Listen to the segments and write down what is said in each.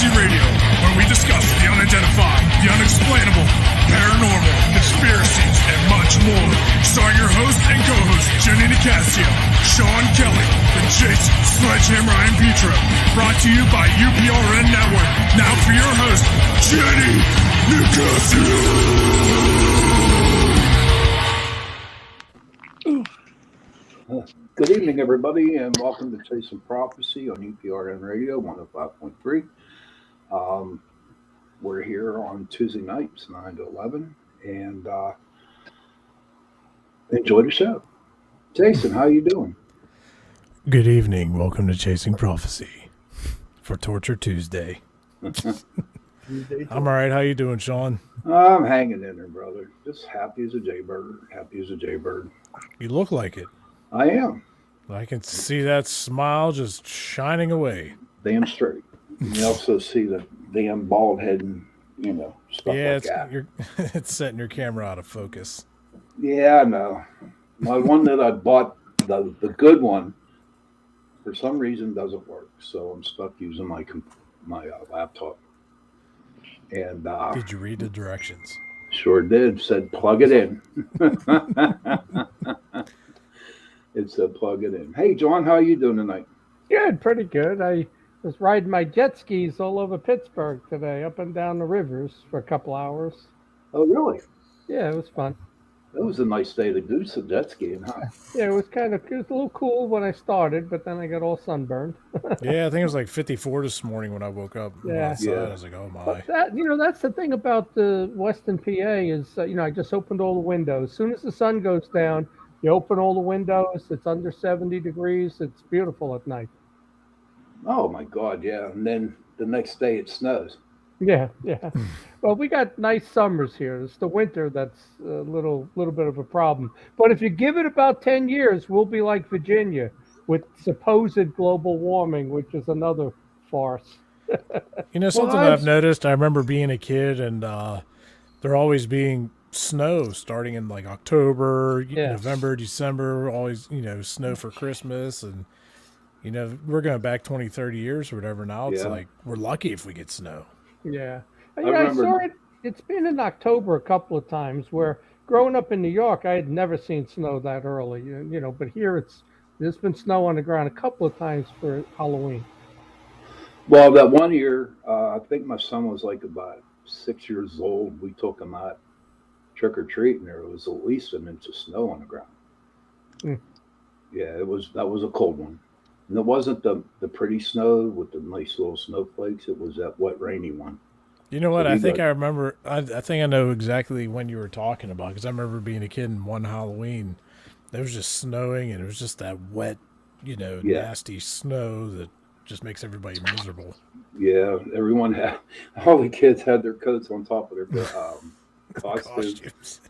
Conspiracy Radio, where we discuss the unidentified, the unexplainable, paranormal, conspiracies, and much more. Starring your host and co-host, Jenny Nicasio, Sean Kelly, and Jason Sledgehammer and Petro. Brought to you by UPRN Network. Now for your host, Jenny Nicasio. Good evening, everybody, and welcome to Chasing Prophecy on UPRN Radio 105.3. We're here on Tuesday nights, 9 to 11, and enjoy the show. Jason, how you doing? Good evening. Welcome to Chasing Prophecy for Torture Tuesday. I'm all right. How you doing, Sean? I'm hanging in there, brother. Just happy as a jaybird. Happy as a jaybird. You look like it. I am. I can see that smile just shining away. Damn straight. You also see the damn bald head and, stuff like that. It's setting your camera out of focus. Yeah, I know. My one that I bought, the good one, for some reason doesn't work. So I'm stuck using my laptop. And did you read the directions? Sure did. Said plug it in. It said plug it in. Hey, John, how are you doing tonight? Good, pretty good. I was riding my jet skis all over Pittsburgh today, up and down the rivers for a couple hours. Oh, really? Yeah, it was fun. It was a nice day to do some jet skiing, huh? Yeah, it was a little cool when I started, but then I got all sunburned. Yeah, I think it was like 54 this morning when I woke up. Yeah. Outside. I was like, oh my. But that's the thing about the Western PA is, I just opened all the windows. As soon as the sun goes down, you open all the windows. It's under 70 degrees. It's beautiful at night. Oh, my God, yeah. And then the next day it snows. Yeah. Well, we got nice summers here. It's the winter that's a little bit of a problem. But if you give it about 10 years, we'll be like Virginia with supposed global warming, which is another farce. Something I've noticed, I remember being a kid and there always being snow starting in like October, November, December, always, snow for Christmas. And, we're going back 20, 30 years or whatever. Now it's like, we're lucky if we get snow. Yeah. I saw it. It's been in October a couple of times where growing up in New York, I had never seen snow that early, but here there's been snow on the ground a couple of times for Halloween. Well, that one year, I think my son was like about 6 years old. We took him out trick or treat, and there was at least an inch of snow on the ground. Mm. Yeah, that was a cold one. And it wasn't the pretty snow with the nice little snowflakes. It was that wet, rainy one. You know what? I think I remember. I think I know exactly when you were talking about, because I remember being a kid and one Halloween, it was just snowing, and it was just that wet, nasty snow that just makes everybody miserable. Yeah, all the kids had their coats on top of their costumes.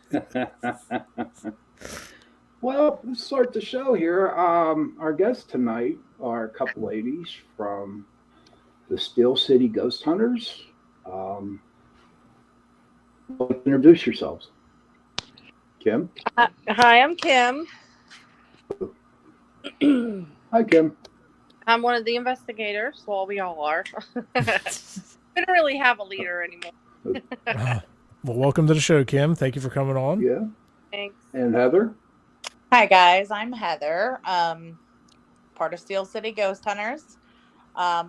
Well, let's start the show here. Our guests tonight are a couple ladies from the Steel City Ghost Hunters. Introduce yourselves. Kim? Hi, I'm Kim. Hi, Kim. I'm one of the investigators. Well, we all are. We don't really have a leader anymore. Well, welcome to the show, Kim. Thank you for coming on. Yeah. Thanks. And Heather? Hi, guys. I'm Heather, part of Steel City Ghost Hunters.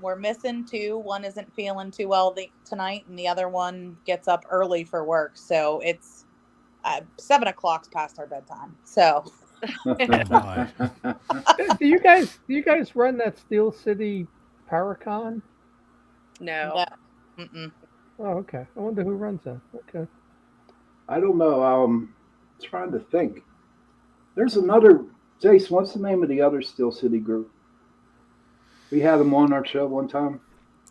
We're missing two. One isn't feeling too well tonight, and the other one gets up early for work. So it's 7 o'clock's past our bedtime. So, do you guys run that Steel City Paracon? No. Mm-mm. Oh, okay. I wonder who runs that. Okay. I don't know. I'm trying to think. There's another. Jason, what's the name of the other Steel City group? We had them on our show one time.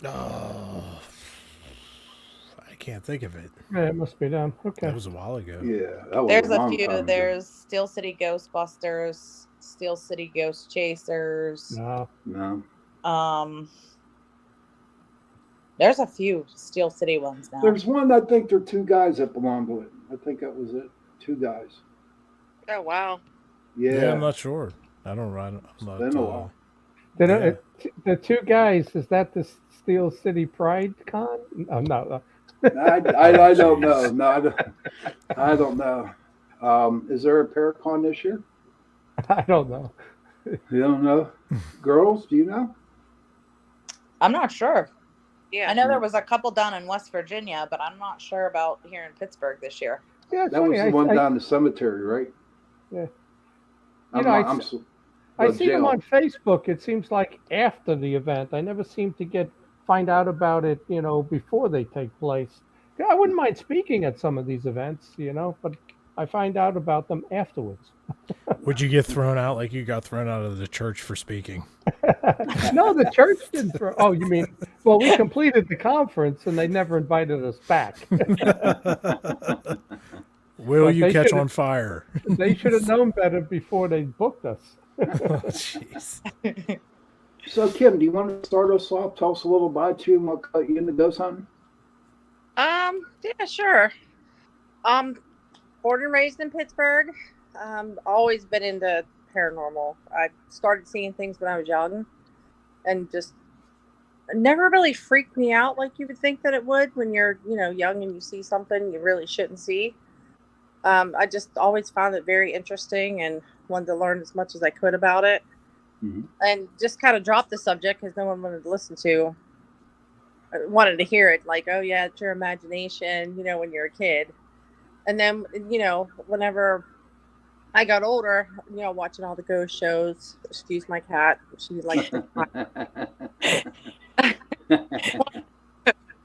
Oh, I can't think of it. Yeah, it must be them. Okay. That was a while ago. Yeah, that was There's a a long few. time There's Steel City Ghostbusters, Steel City Ghost Chasers. No. There's a few Steel City ones now. There's one. I think there are two guys that belong to it. I think that was it. Two guys. Oh, wow. Yeah. I'm not sure. I don't ride. I'm not. Been a while. The two guys, is that the Steel City Pride Con? Oh, no. I don't know. No, I don't know. Is there a Paracon this year? I don't know. You don't know? Girls, do you know? I'm not sure. Yeah. I know there was a couple down in West Virginia, but I'm not sure about here in Pittsburgh this year. Yeah, That was the one down the cemetery, right? Yeah. I see them on Facebook. It seems like after the event. I never seem to find out about it, before they take place. I wouldn't mind speaking at some of these events, but I find out about them afterwards. Would you get thrown out like you got thrown out of the church for speaking? No, the church didn't throw. Oh, you mean? Well, we completed the conference and they never invited us back. Will you catch on fire? They should have known better before they booked us. Oh, jeez. So, Kim, do you want to start us off? Tell us a little about you and what got you into ghost hunting? Yeah, sure. Born and raised in Pittsburgh. Always been into paranormal. I started seeing things when I was young, and just never really freaked me out like you would think that it would when you're, young and you see something you really shouldn't see. I just always found it very interesting and wanted to learn as much as I could about it. Mm-hmm. And just kind of dropped the subject because no one wanted to hear it. Like, oh yeah, it's your imagination, when you're a kid. And then, whenever I got older, watching all the ghost shows, excuse my cat, she likes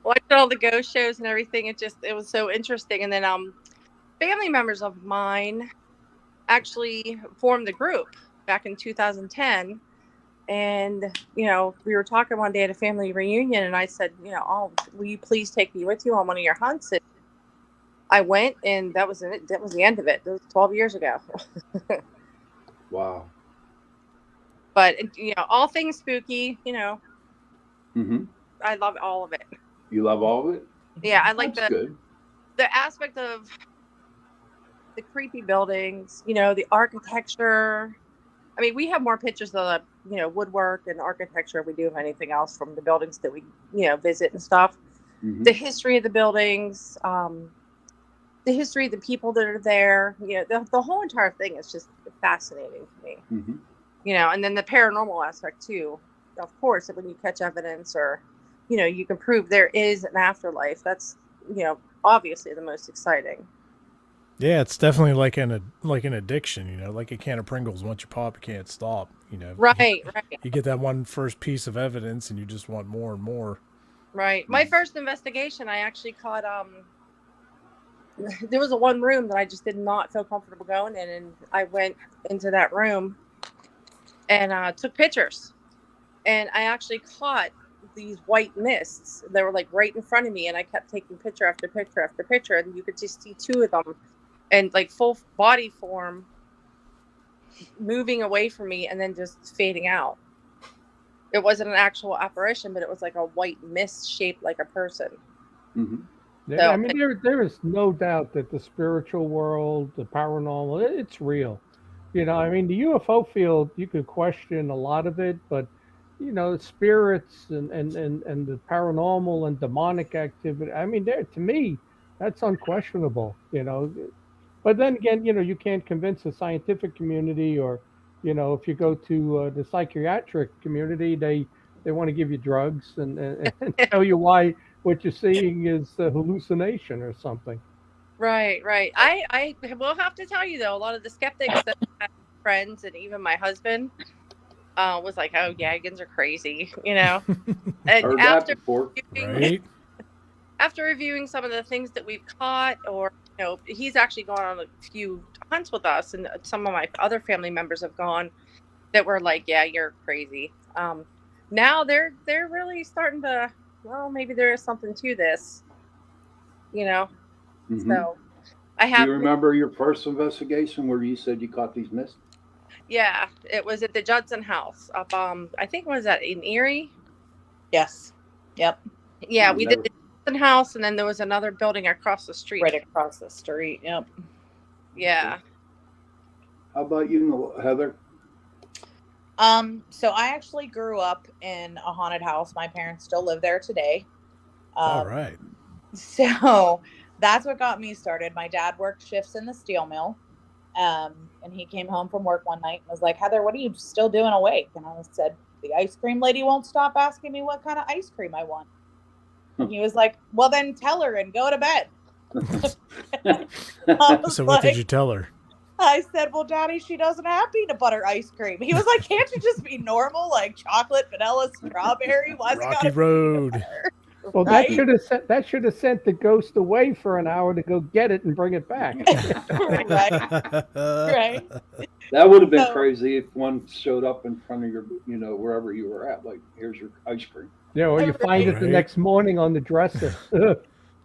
watching all the ghost shows and everything. It was so interesting. And then, family members of mine actually formed the group back in 2010. And, we were talking one day at a family reunion and I said, will you please take me with you on one of your hunts? And I went and that was it. That was the end of it. It was 12 years ago. Wow. But, all things spooky, Mm-hmm. I love all of it. You love all of it? Yeah, I like the aspect of the creepy buildings, the architecture. I mean, we have more pictures of the, woodwork and architecture we do of anything else from the buildings that we, visit and stuff. Mm-hmm. The history of the buildings, the history of the people that are there, the whole entire thing is just fascinating to me. Mm-hmm. And then the paranormal aspect too. Of course, when you catch evidence or, you can prove there is an afterlife. That's, obviously the most exciting. Yeah, it's definitely like an addiction, like a can of Pringles. Once you pop, you can't stop, Right. You get that one first piece of evidence and you just want more and more. Right. My first investigation, I actually caught, there was one room that I just did not feel comfortable going in. And I went into that room and took pictures. And I actually caught these white mists. They were like right in front of me. And I kept taking picture after picture after picture. And you could just see two of them. And like full body form moving away from me and then just fading out. It wasn't an actual apparition, but it was like a white mist shaped like a person. Mm-hmm. Yeah, so, there is no doubt that the spiritual world, the paranormal, it's real. The UFO field, you could question a lot of it, but spirits and the paranormal and demonic activity. To me, that's unquestionable. But then again, you can't convince the scientific community or, if you go to the psychiatric community, they want to give you drugs and tell you why what you're seeing is a hallucination or something. Right. I will have to tell you, though, a lot of the skeptics that I have friends and even my husband was like, oh, Yagans are crazy, And heard that before. After reviewing some of the things that we've caught or, he's actually gone on a few hunts with us and some of my other family members have gone that were like, yeah, you're crazy. Now they're really starting to, well, maybe there is something to this, Mm-hmm. So I have. Do you remember your first investigation where you said you caught these mists? Yeah, it was at the Judson House up, I think, was that in Erie? Yes. Yep. Yeah, we did the Judson House, and then there was another building across the street. Right across the street. Yep. Yeah. How about you, Heather? So I actually grew up in a haunted house. My parents still live there today. All right. So that's what got me started. My dad worked shifts in the steel mill. And he came home from work one night and was like, Heather, what are you still doing awake? And I said, the ice cream lady won't stop asking me what kind of ice cream I want. And he was like, well, then tell her and go to bed. So what did you tell her? I said, well, Daddy, she doesn't have peanut butter ice cream. He was like, can't you just be normal, like chocolate, vanilla, strawberry? Why's Rocky Road. Well, Right? that should have sent the ghost away for an hour to go get it and bring it back. Right. That would have been crazy if one showed up in front of your, wherever you were at. Like, here's your ice cream. Yeah, or you find it the next morning on the dresser.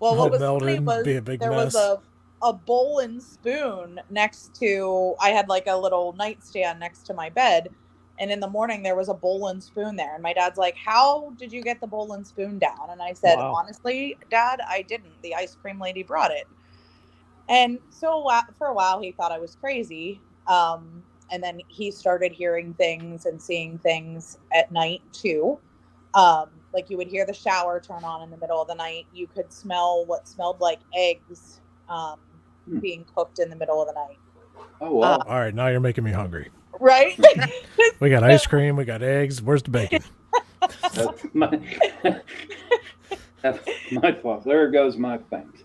Well, what was melted, funny was be a big there mess. was a bowl and spoon next to, I had like a little nightstand next to my bed. And in the morning, there was a bowl and spoon there. And my dad's like, how did you get the bowl and spoon down? And I said, honestly, Dad, I didn't. The ice cream lady brought it. And so for a while, he thought I was crazy. And then he started hearing things and seeing things at night, too. Like you would hear the shower turn on in the middle of the night. You could smell what smelled like eggs being cooked in the middle of the night. Oh, wow. All right, now you're making me hungry. Right? We got ice cream. We got eggs. Where's the bacon? That's my fault. There goes my thanks.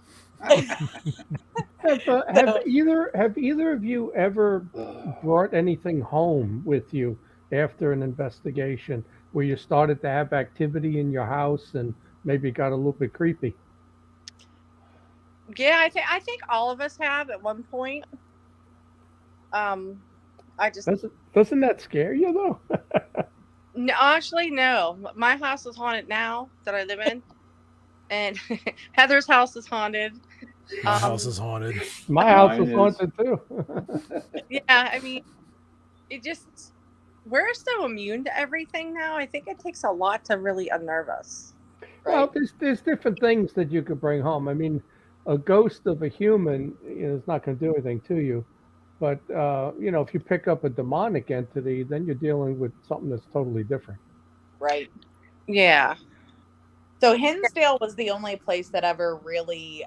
Have either of you ever brought anything home with you after an investigation where you started to have activity in your house and maybe got a little bit creepy? Yeah, I think all of us have at one point. I just doesn't that scare you though? No, actually, no. My house is haunted now that I live in, and Heather's house is haunted. My house is haunted. My house is haunted too. Yeah, I mean, we're so immune to everything now. I think it takes a lot to really unnerve us. Right? Well, there's different things that you could bring home. I mean, a ghost of a human is not going to do anything to you. But, if you pick up a demonic entity, then you're dealing with something that's totally different. Right. Yeah. So Hinsdale was the only place that ever really,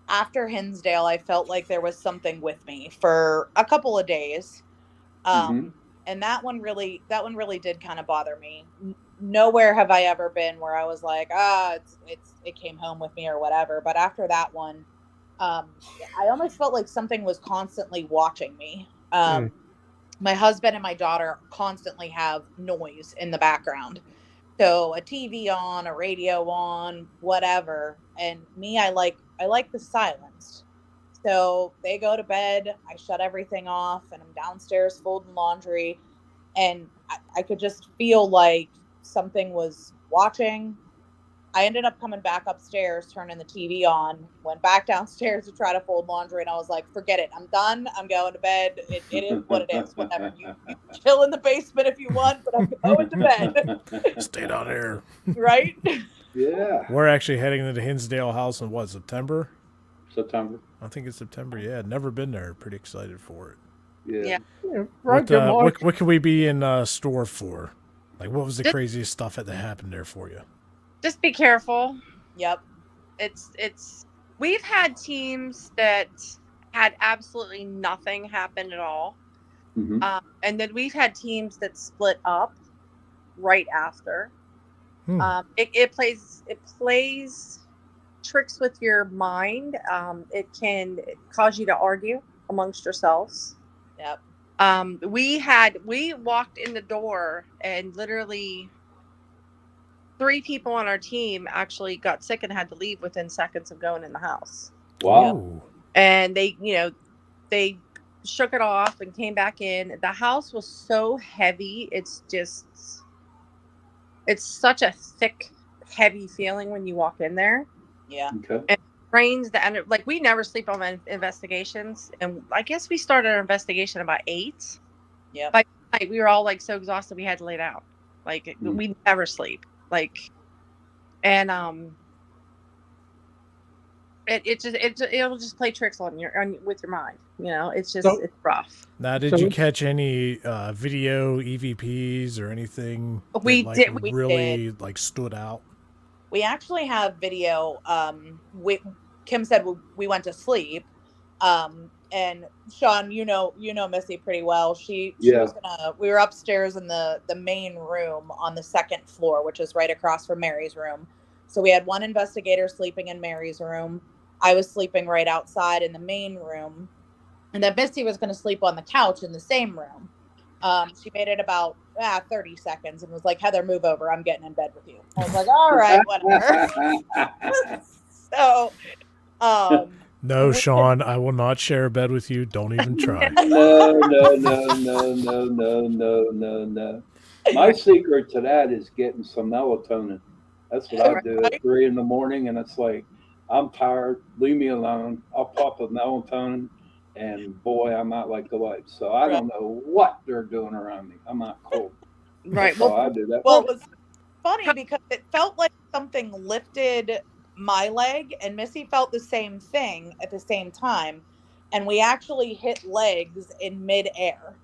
after Hinsdale, I felt like there was something with me for a couple of days. And that one really did kind of bother me. Nowhere have I ever been where I was like, it came home with me or whatever. But after that one, I almost felt like something was constantly watching me. My husband and my daughter constantly have noise in the background. So a TV on, a radio on, whatever. And me, I like the silence. So they go to bed, I shut everything off, and I'm downstairs folding laundry. And I could just feel like something was watching. I ended up coming back upstairs, turning the TV on, went back downstairs to try to fold laundry, and I was like, forget it. I'm done. I'm going to bed. It is what it is. Whatever. You chill in the basement if you want, but I'm going to bed. Stay down there. Right? Yeah. We're actually heading to the Hinsdale house in September? September. I think it's September, yeah. Never been there. Pretty excited for it. Yeah. What can we be in store for? Like, what was the craziest stuff that happened there for you? Just be careful. Yep. We've had teams that had absolutely nothing happen at all. And then we've had teams that split up right after. It plays tricks with your mind. It can cause you to argue amongst yourselves. Yep. We walked in the door and literally 3 people on our team actually got sick and had to leave within seconds of going in the house. Wow. And they shook it off and came back in. The house was so heavy. It's such a thick, heavy feeling when you walk in there. Yeah. Okay. And it rains we never sleep on investigations. And I guess we started our investigation about 8. Yeah. By night, we were all so exhausted we had to lay down. We never sleep. And it'll just play tricks with your mind. It's rough. Now, did you catch any video EVPs or anything we really stood out? We actually have video. Kim said we went to sleep, and Sean, you know Missy pretty well. She was we were upstairs in the main room on the second floor, which is right across from Mary's room. So we had one investigator sleeping in Mary's room. I was sleeping right outside in the main room, and then Missy was going to sleep on the couch in the same room. She made it about 30 seconds and was like, Heather, move over. I'm getting in bed with you. I was like, all right, whatever. So, no, Sean, I will not share a bed with you. Don't even try. No. My secret to that is getting some melatonin. That's what I do at 3 a.m, and it's like, I'm tired. Leave me alone. I'll pop a melatonin, and boy, I'm out like the light. So I don't know what they're doing around me. I'm not cool. Right. Well, I do that. Well, it was funny because it felt like something lifted my leg, and Missy felt the same thing at the same time, and we actually hit legs in midair.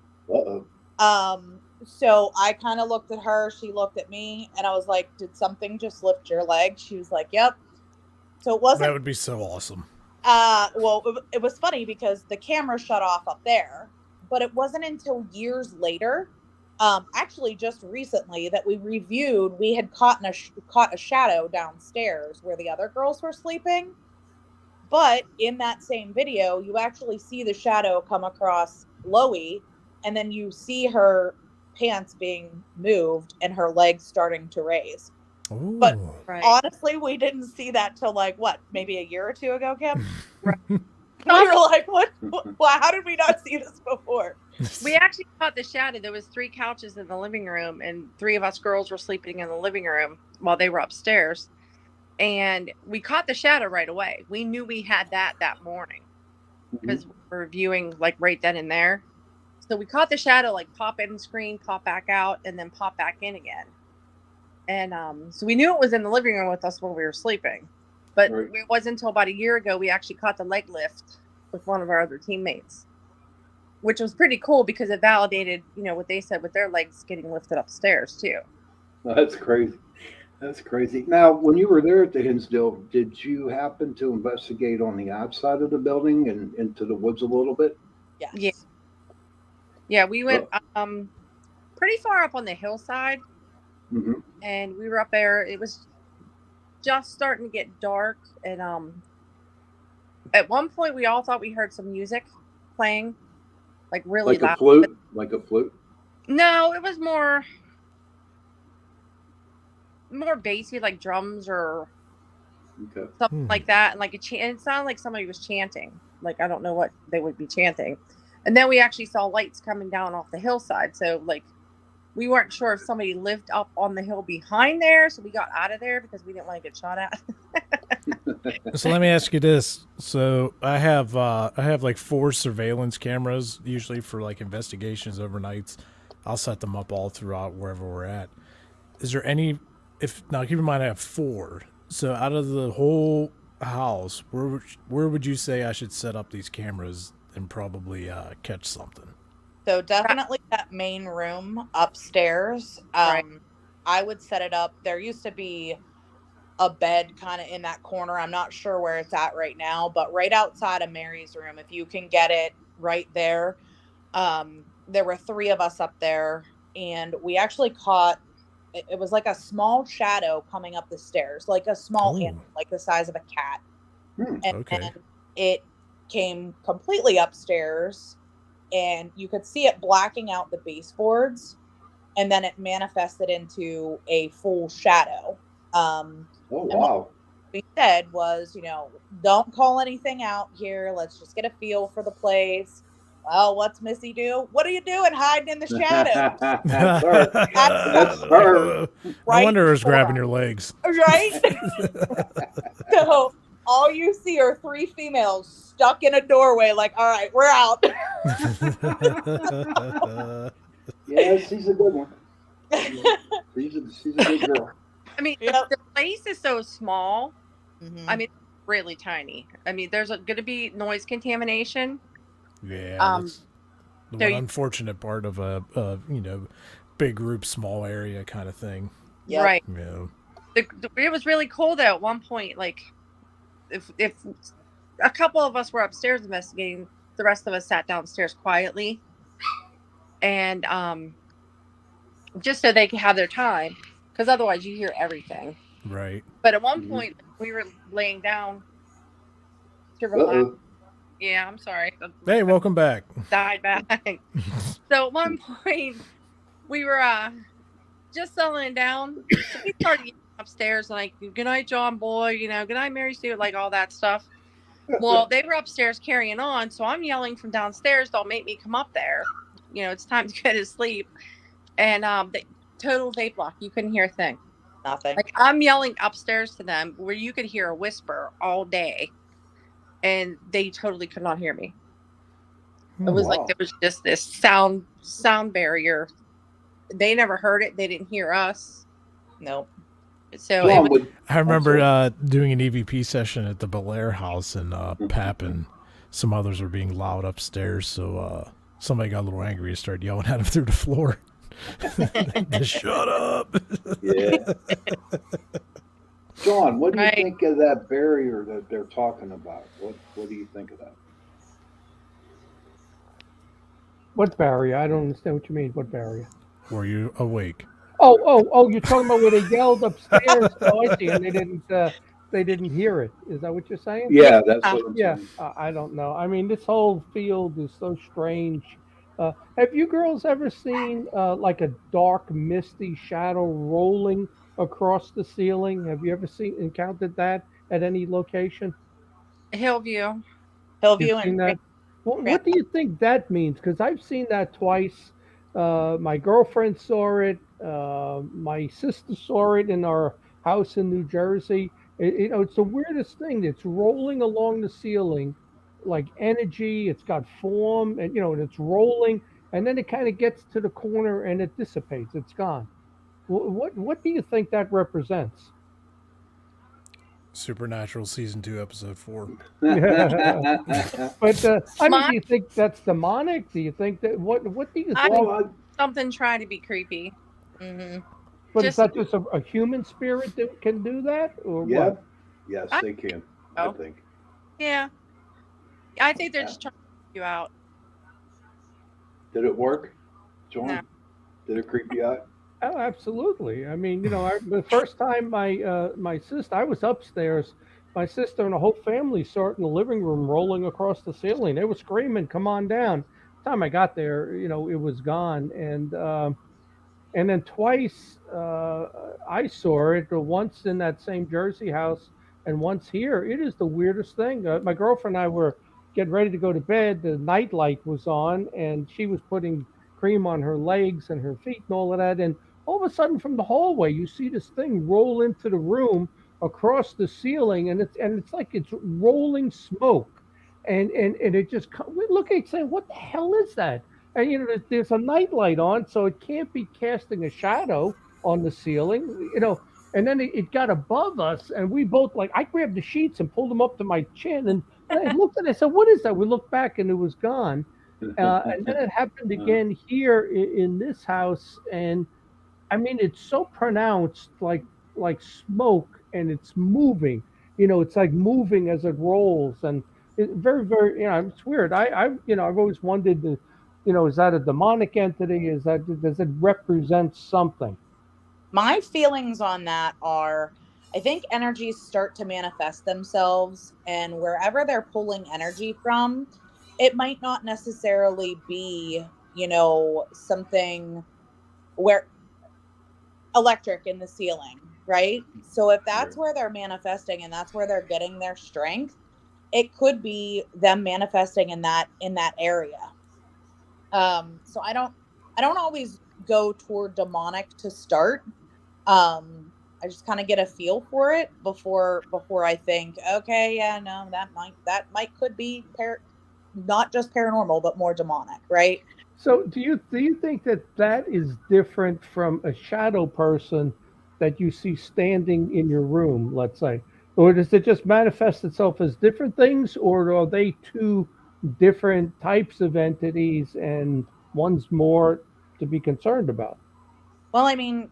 So I kind of looked at her, she looked at me, and I was like, did something just lift your leg? She was like, yep. So it wasn't. That would be so awesome. Well, it was funny because the camera shut off up there, but it wasn't until years later, actually just recently, that we reviewed, we had caught a shadow downstairs where the other girls were sleeping. But in that same video, you actually see the shadow come across Loie, and then you see her pants being moved and her legs starting to raise. Ooh. But honestly, we didn't see that till maybe a year or two ago, Kim. We were like, what? How did we not see this before? We actually caught the shadow. There was 3 couches in the living room, and 3 of us girls were sleeping in the living room while they were upstairs. And we caught the shadow right away. We knew we had that morning because we were viewing right then and there. So we caught the shadow pop in the screen, pop back out, and then pop back in again. And so we knew it was in the living room with us when we were sleeping. But it wasn't until about a year ago we actually caught the leg lift with one of our other teammates, which was pretty cool because it validated, what they said with their legs getting lifted upstairs too. That's crazy. That's crazy. Now, when you were there at the Hinsdale, did you happen to investigate on the outside of the building and into the woods a little bit? Yes. Yeah, we went pretty far up on the hillside, and we were up there. It was just starting to get dark, and at one point we all thought we heard some music playing, really loud. Like a flute? No, it was more bassy, like drums or something like that, and it sounded like somebody was chanting. I don't know what they would be chanting. And then we actually saw lights coming down off the hillside. So we weren't sure if somebody lived up on the hill behind there. So we got out of there because we didn't want to get shot at. So let me ask you this. So I have 4 surveillance cameras, usually for investigations overnights. I'll set them up all throughout wherever we're at. Is there any, now keep in mind I have 4. So out of the whole house, where would you say I should set up these cameras and probably catch something? So definitely that main room upstairs. I would set it up. There used to be a bed kind of in that corner. I'm not sure where it's at right now, but right outside of Mary's room, if you can get it right there. There were 3 of us up there, and we actually caught, it was like a small shadow coming up the stairs, like a small animal, like the size of a cat. And it came completely upstairs, and you could see it blacking out the baseboards, and then it manifested into a full shadow. What we said was, don't call anything out here. Let's just get a feel for the place. Well, what's Missy do? What are you doing hiding in the shadows? That's her. I wonder who's grabbing your legs. Right? So all you see are 3 females stuck in a doorway all right, we're out. Yeah, she's a good one. She's a good girl. I mean, the place is so small. I mean, really tiny. I mean, there's going to be noise contamination. Yeah, that's the so one unfortunate part of a big group, small area kind of thing. Yep. Right. Yeah. It was really cold though at one point. Like, if a couple of us were upstairs investigating, the rest of us sat downstairs quietly, and just so they could have their time, because otherwise you hear everything. Right. But at one point we were laying down to relax. Yeah, I'm sorry. Hey, welcome back. Died back. So at one point we were just settling down. So we started upstairs like, good night, John Boy, good night, Mary Sue, like all that stuff. Well, they were upstairs carrying on, so I'm yelling from downstairs, don't make me come up there. It's time to go to sleep. And the total vape block, you couldn't hear a thing. Nothing. Like, I'm yelling upstairs to them where you could hear a whisper all day, and they totally could not hear me. It was like there was just this sound barrier. They never heard it. They didn't hear us. Nope. So I remember doing an EVP session at the Belair house, and Pap and some others were being loud upstairs. So somebody got a little angry and started yelling at him through the floor. Just shut up. Yeah. John, what do you think of that barrier that they're talking about? What do you think of that? What barrier? I don't understand what you mean. What barrier? Were you awake? Oh! You're talking about where they yelled upstairs. Oh, I see. And they didn't hear it. Is that what you're saying? Yeah, that's what I'm saying. I don't know. I mean, this whole field is so strange. Have you girls ever seen like a dark, misty shadow rolling across the ceiling? Have you ever encountered that at any location? Hillview and that? What do you think that means? Because I've seen that twice. My girlfriend saw it. My sister saw it in our house in New Jersey. It's the weirdest thing. It's rolling along the ceiling like energy. It's got form, and and it's rolling, and then it kind of gets to the corner and it dissipates. It's gone. What do you think that represents? Supernatural season 2, episode 4. But I mean, do you think that's demonic? Do you think that what do you think? Something trying to be creepy. Mm-hmm. But is that just a human spirit that can do that, or what? Yes, they can. I think. Yeah, I think they're just trying to creep you out. Did it work, John? No. Did it creep you out? Oh, absolutely. I mean, the first time my sister, I was upstairs. My sister and the whole family saw it in the living room rolling across the ceiling. They were screaming, "Come on down!" The time I got there, it was gone. And then twice I saw it. Once in that same Jersey house, and once here. It is the weirdest thing. My girlfriend and I were getting ready to go to bed. The night light was on, and she was putting cream on her legs and her feet and all of that. And all of a sudden, from the hallway, you see this thing roll into the room across the ceiling, and it's like it's rolling smoke, and it just we look at it saying, "What the hell is that?" And there's a night light on, so it can't be casting a shadow on the ceiling, And then it got above us, and we both I grabbed the sheets and pulled them up to my chin, and I looked at it. I said, "What is that?" We looked back, and it was gone. And then it happened again here in this house, and I mean, it's so pronounced, like smoke, and it's moving. It's like moving as it rolls, and it's very, very. It's weird. I've always wondered, is that a demonic entity? Does it represent something? My feelings on that are, I think energies start to manifest themselves, and wherever they're pulling energy from, it might not necessarily be, something where electric in the ceiling, right? So if that's where they're manifesting and that's where they're getting their strength, it could be them manifesting in that area. So I don't always go toward demonic to start. I just kind of get a feel for it before I think, okay, yeah, no, that could be not just paranormal, but more demonic, right? So do you think that is different from a shadow person that you see standing in your room, let's say? Or does it just manifest itself as different things, or are they two different types of entities and one's more to be concerned about? Well, I mean,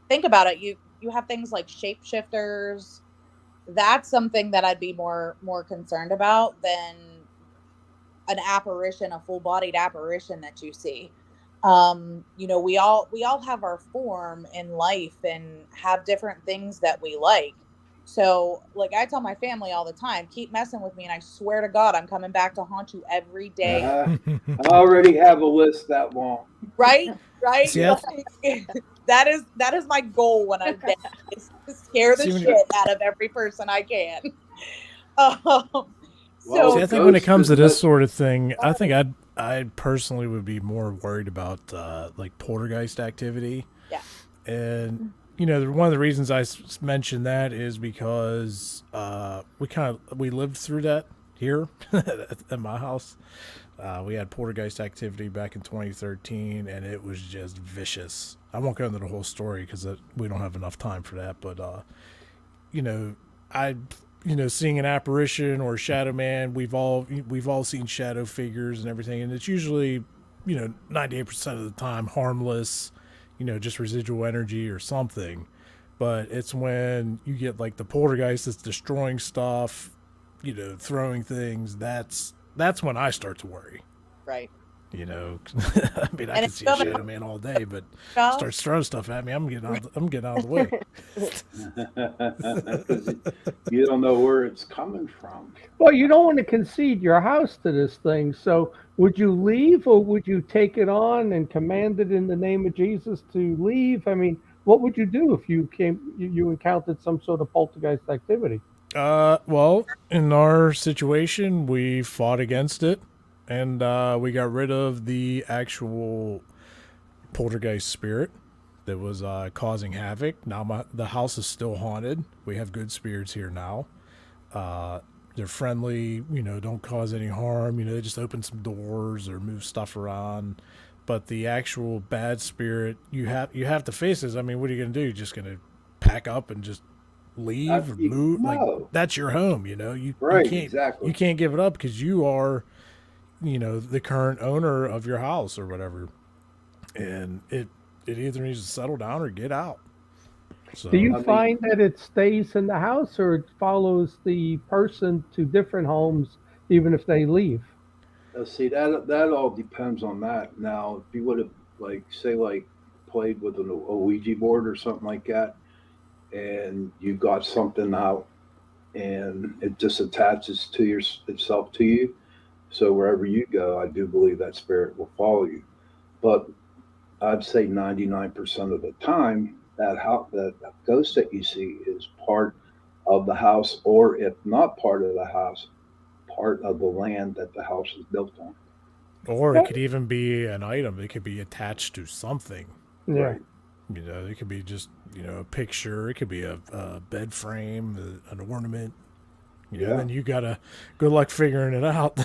think about it. You have things like shapeshifters. That's something that I'd be more concerned about than an apparition, a full-bodied apparition that you see. We all have our form in life and have different things that we like. So, like I tell my family all the time, keep messing with me, and I swear to God, I'm coming back to haunt you every day. I already have a list that long. Right? Right? See, Like, that is my goal when I'm dead, is to scare the shit out of every person I can. Well, See, I think when it comes to this sort of thing, I think I personally would be more worried about like poltergeist activity. Yeah. And one of the reasons I mentioned that is because we lived through that here at my house. We had poltergeist activity back in 2013, and it was just vicious. I won't go into the whole story because we don't have enough time for that. But seeing an apparition or a shadow man, we've all seen shadow figures and everything, and it's usually 98% of the time harmless, just residual energy or something. But it's when you get like the poltergeist that's destroying stuff, throwing things, that's when I start to worry. Right. I mean, I can see a shadow man all day, but starts throwing stuff at me, I'm getting out of the way. You don't know where it's coming from. Well, you don't want to concede your house to this thing. So would you leave, or would you take it on and command it in the name of Jesus to leave? I mean, what would you do if you encountered some sort of poltergeist activity? Well, in our situation, we fought against it, and we got rid of the actual poltergeist spirit that was causing havoc. Now the house is still haunted. We have good spirits here now. They're friendly, don't cause any harm. They just open some doors or move stuff around. But the actual bad spirit, you have to face this. I mean, what are you going to do? You're just going to pack up and just leave or move? No. Like, that's your home, you Right, can't, exactly. You can't give it up because you are, the current owner of your house or whatever. And it either needs to settle down or get out. So, Do you find that it stays in the house, or it follows the person to different homes even if they leave? See, that all depends on that. Now, if you would have played with a Ouija board or something like that, and you got something out, and it just attaches to itself to you, so wherever you go, I do believe that spirit will follow you. But I'd say 99% of the time, that ghost that you see is part of the house, or if not part of the house, part of the land that the house is built on. Or it could even be an item. It could be attached to something. Yeah. Right. It could be just, a picture. It could be a bed frame, an ornament. And you got to good luck figuring it out.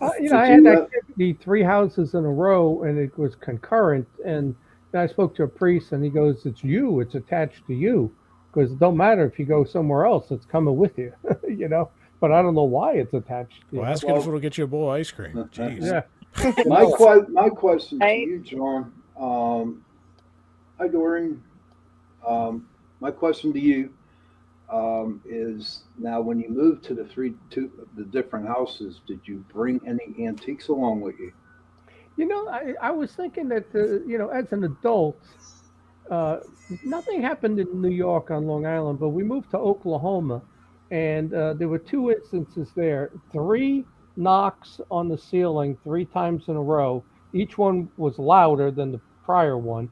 I had activity 3 houses in a row, and it was concurrent. And I spoke to a priest, and he goes, "It's you. It's attached to you, because it don't matter if you go somewhere else. It's coming with you." But I don't know why it's attached. Well, ask it if it'll get you a bowl of ice cream. Jeez. Yeah. My question to you, John. Hi, Doreen. My question to you is, now when you moved to the different houses, did you bring any antiques along with you? I was thinking that, as an adult, nothing happened in New York on Long Island, but we moved to Oklahoma, and there were 2 instances there. 3 knocks on the ceiling 3 times in a row. Each one was louder than the prior one.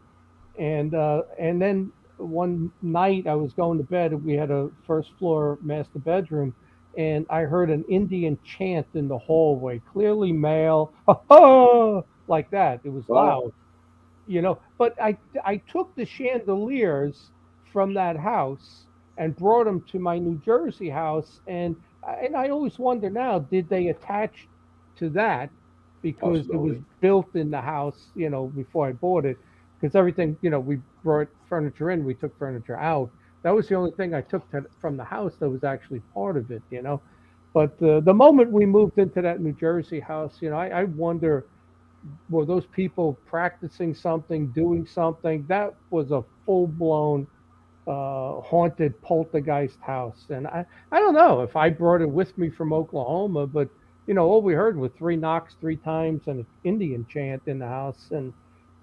And then one night I was going to bed, and we had a first floor master bedroom, and I heard an Indian chant in the hallway, clearly male, like that. It was loud, But I took the chandeliers from that house and brought them to my New Jersey house, and I always wonder now, did they attach to that because it was built in the house, before I bought it? Because everything, we brought furniture in, we took furniture out. that was the only thing I took from the house that was actually part of it, you know. But the moment we moved into that New Jersey house, you know, I wonder, were those people practicing something, doing something? That was a full blown haunted poltergeist house. And I don't know if I brought it with me from Oklahoma, but you know, all we heard was three knocks three times and an Indian chant in the house. And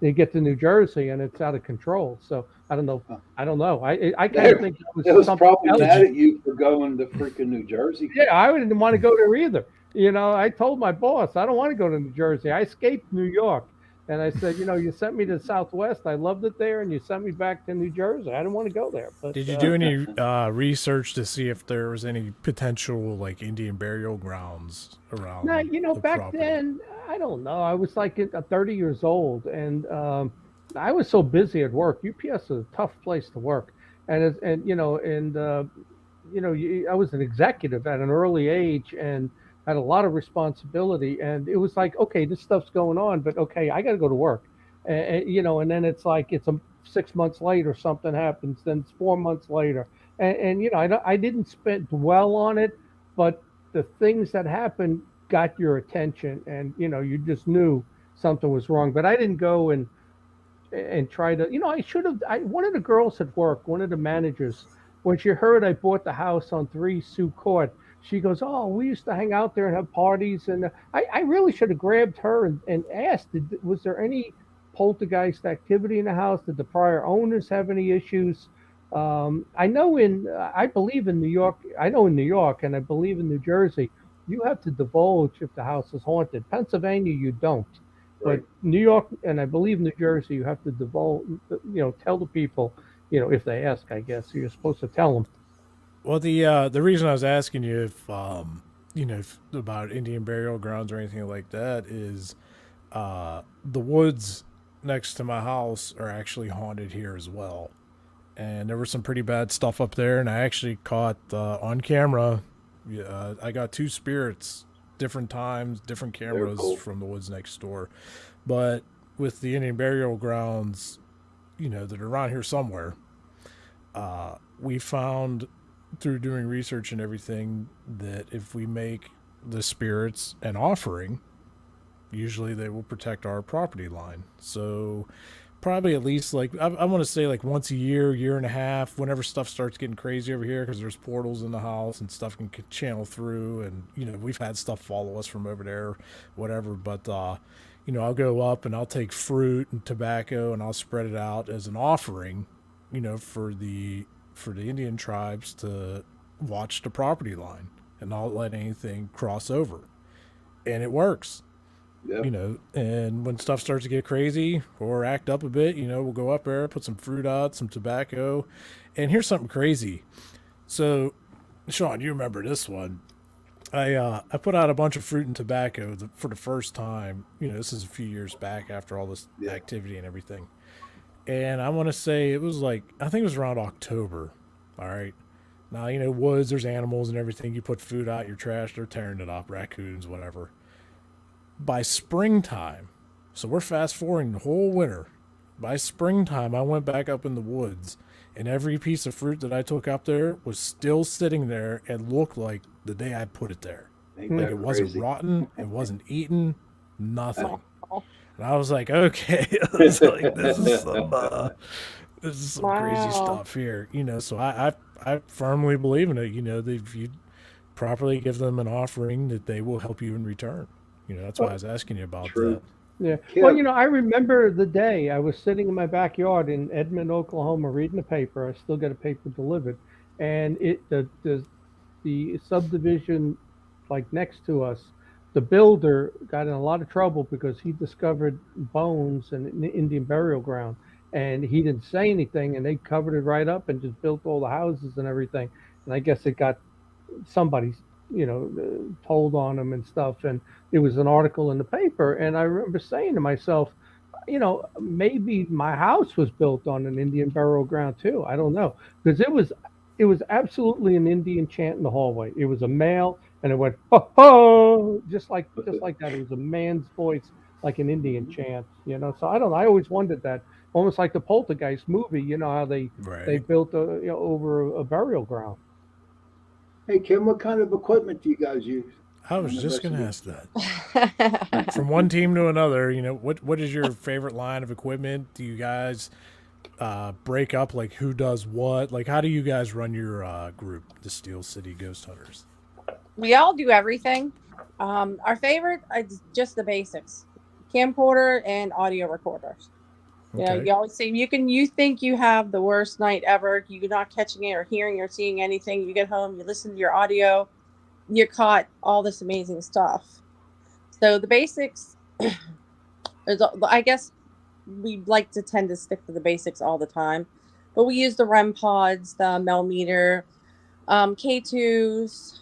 they get to New Jersey and it's out of control. So I don't know. I don't know. I kind of think it was something probably else. mad at you for going to freaking New Jersey. Yeah, I didn't want to go there either. You know, I told my boss I don't want to go to New Jersey. I escaped New York, and I said, you know, you sent me to the Southwest. I loved it there, and you sent me back to New Jersey. I didn't want to go there. But Did you do any research to see if there was any potential like Indian burial grounds around? no, you know, the back property? then, I don't know. I was like 30 years old, and I was so busy at work. UPS is a tough place to work, and you know, and you know, I was an executive at an early age and had a lot of responsibility. And it was like, okay, this stuff's going on, but okay, I got to go to work. You know, and then it's like it's 6 months later, something happens. Then it's 4 months later, and you know, I didn't spend dwell on it, but the things that happened got your attention, and you know, you just knew something was wrong. But I didn't go and try to, you know, I should have. One of the girls at work, one of the managers, when she heard I bought the house on 3 Sioux Court, she goes, "Oh, we used to hang out there and have parties." And I really should have grabbed her and asked, was there any poltergeist activity in the house? Did the prior owners have any issues? I know I believe in New York. I know in New York, and I believe in New Jersey, you have to divulge if the house is haunted. Pennsylvania, you don't. Right. But New York, and I believe New Jersey, you have to divulge, you know, tell the people, you know, if they ask, I guess you're supposed to tell them. Well, the reason I was asking you if you know about Indian burial grounds or anything like that is the woods next to my house are actually haunted here as well, and there was some pretty bad stuff up there, and I actually caught on camera. I got 2 spirits, different times, different cameras cool. from the woods next door, but with the Indian burial grounds, you know, that are around here somewhere, we found through doing research and everything that if we make the spirits an offering, usually they will protect our property line. So probably at least like I want to say like once a year and a half, whenever stuff starts getting crazy over here, because there's portals in the house and stuff can channel through, and you know, we've had stuff follow us from over there, whatever. But you know, I'll go up and I'll take fruit and tobacco and I'll spread it out as an offering, you know, for the Indian tribes to watch the property line and not let anything cross over. And it works. Yep. You know, and when stuff starts to get crazy or act up a bit, you know, we'll go up there, put some fruit out, some tobacco. And here's something crazy. So, Sean, you remember this one. I put out a bunch of fruit and tobacco for the first time. You know, this is a few years back after all this activity and everything. And I want to say it was like, I think it was around October. All right. Now, you know, woods, there's animals and everything. You put food out, your trash, they're tearing it up, raccoons, whatever. By springtime, so we're fast forwarding the whole winter. By springtime, I went back up in the woods, and every piece of fruit that I took up there was still sitting there and looked like the day I put it there. Ain't Like that it wasn't crazy? rotten, it wasn't eaten, nothing. And I was like, okay, I was like, this is some crazy stuff here, you know. So I firmly believe in it. You know, that if you properly give them an offering, that they will help you in return. You know, that's why I was asking you about True. that. Yeah. Well, you know, I remember the day I was sitting in my backyard in Edmond, Oklahoma, reading the paper. I still get a paper delivered, and the subdivision like next to us, the builder got in a lot of trouble because he discovered bones in an Indian burial ground, and he didn't say anything, and they covered it right up and just built all the houses and everything. And I guess it got somebody, you know, told on him and stuff, and it was an article in the paper. And I remember saying to myself, you know, maybe my house was built on an Indian burial ground too. I don't know, because it was absolutely an Indian chant in the hallway. It was a male, and it went ho ho, just like that. It was a man's voice, like an Indian chant, you know. So I don't know. I always wondered that. almost like the Poltergeist movie. You know how they Right. built over a burial ground. Hey, Kim, what kind of equipment do you guys use? I was on just going to investigation? ask that. From one team to another, what is your favorite line of equipment? Do you guys break up like who does what? Like, how do you guys run your group, the Steel City Ghost Hunters? We all do everything. Our favorite is just the basics: camcorder and audio recorders. Okay. You always say you think you have the worst night ever. You're not catching it or hearing or seeing anything. You get home, you listen to your audio, you're caught all this amazing stuff. So the basics is, I guess we like to tend to stick to the basics all the time, but we use the REM pods, the Melmeter, K2s.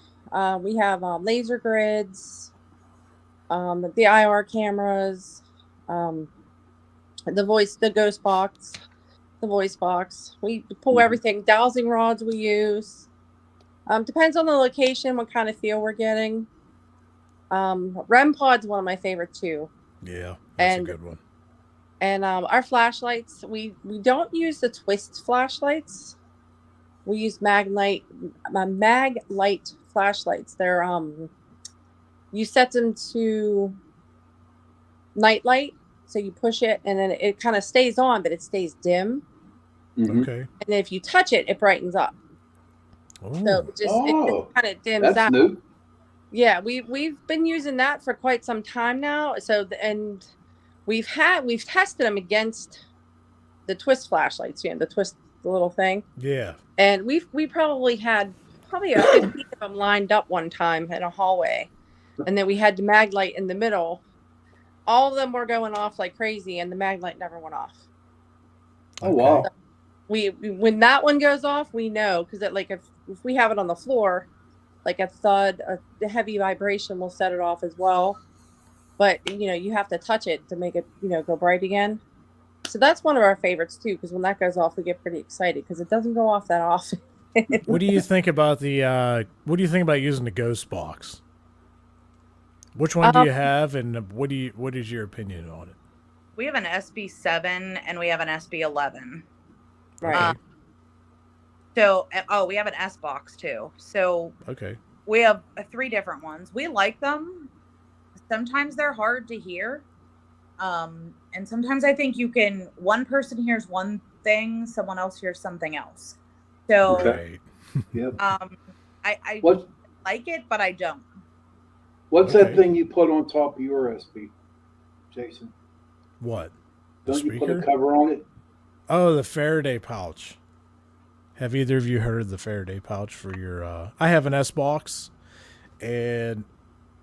We have laser grids, the IR cameras, the ghost box, the voice box. We pull everything. Dowsing rods we use. Depends on the location, what kind of feel we're getting. REM pod's one of my favorite too. Yeah, that's a good one. And our flashlights, we don't use the twist flashlights. We use mag light flashlights. They're you set them to night light, so you push it and then it kind of stays on, but it stays dim. Okay. And then if you touch it, it brightens up. So it just kind of dims out. That's new. Yeah, we've been using that for quite some time now. So and we've tested them against the twist flashlights, the little thing. Yeah. And we probably had 50 of them lined up one time in a hallway, and then we had the mag light in the middle. All of them were going off like crazy, and the mag light never went off. Oh wow! So when that one goes off, we know, because like if we have it on the floor, like a thud, a heavy vibration will set it off as well. But you have to touch it to make it go bright again. So that's one of our favorites too, because when that goes off, we get pretty excited because it doesn't go off that often. What do you think about using the ghost box? Which one do you have, and what is your opinion on it? We have an SB7 and we have an SB11. Right. We have an S box too. So okay, we have 3 different ones. We like them. Sometimes they're hard to hear. And sometimes I think one person hears one thing, someone else hears something else. So, okay. I like it, but I don't. What's that thing you put on top of your SB, Jason? What? Don't you put a cover on it? Oh, the Faraday pouch. Have either of you heard of the Faraday pouch for your? I have an S box, and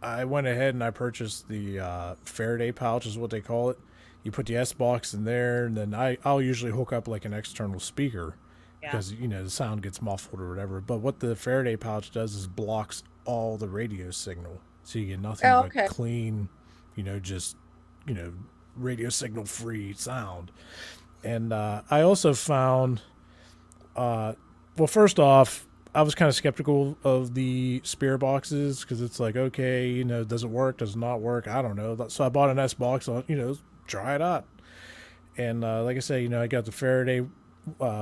I went ahead and I purchased the Faraday pouch, is what they call it. You put the S box in there, and then I'll usually hook up like an external speaker because the sound gets muffled or whatever. But what the Faraday pouch does is blocks all the radio signal, so you get nothing but clean, just radio signal free sound. And I also found, well, first off, I was kind of skeptical of the spirit boxes because it's like, okay, does it work? Does it not work? I don't know. So I bought an S box, try it out. And like I say, I got the Faraday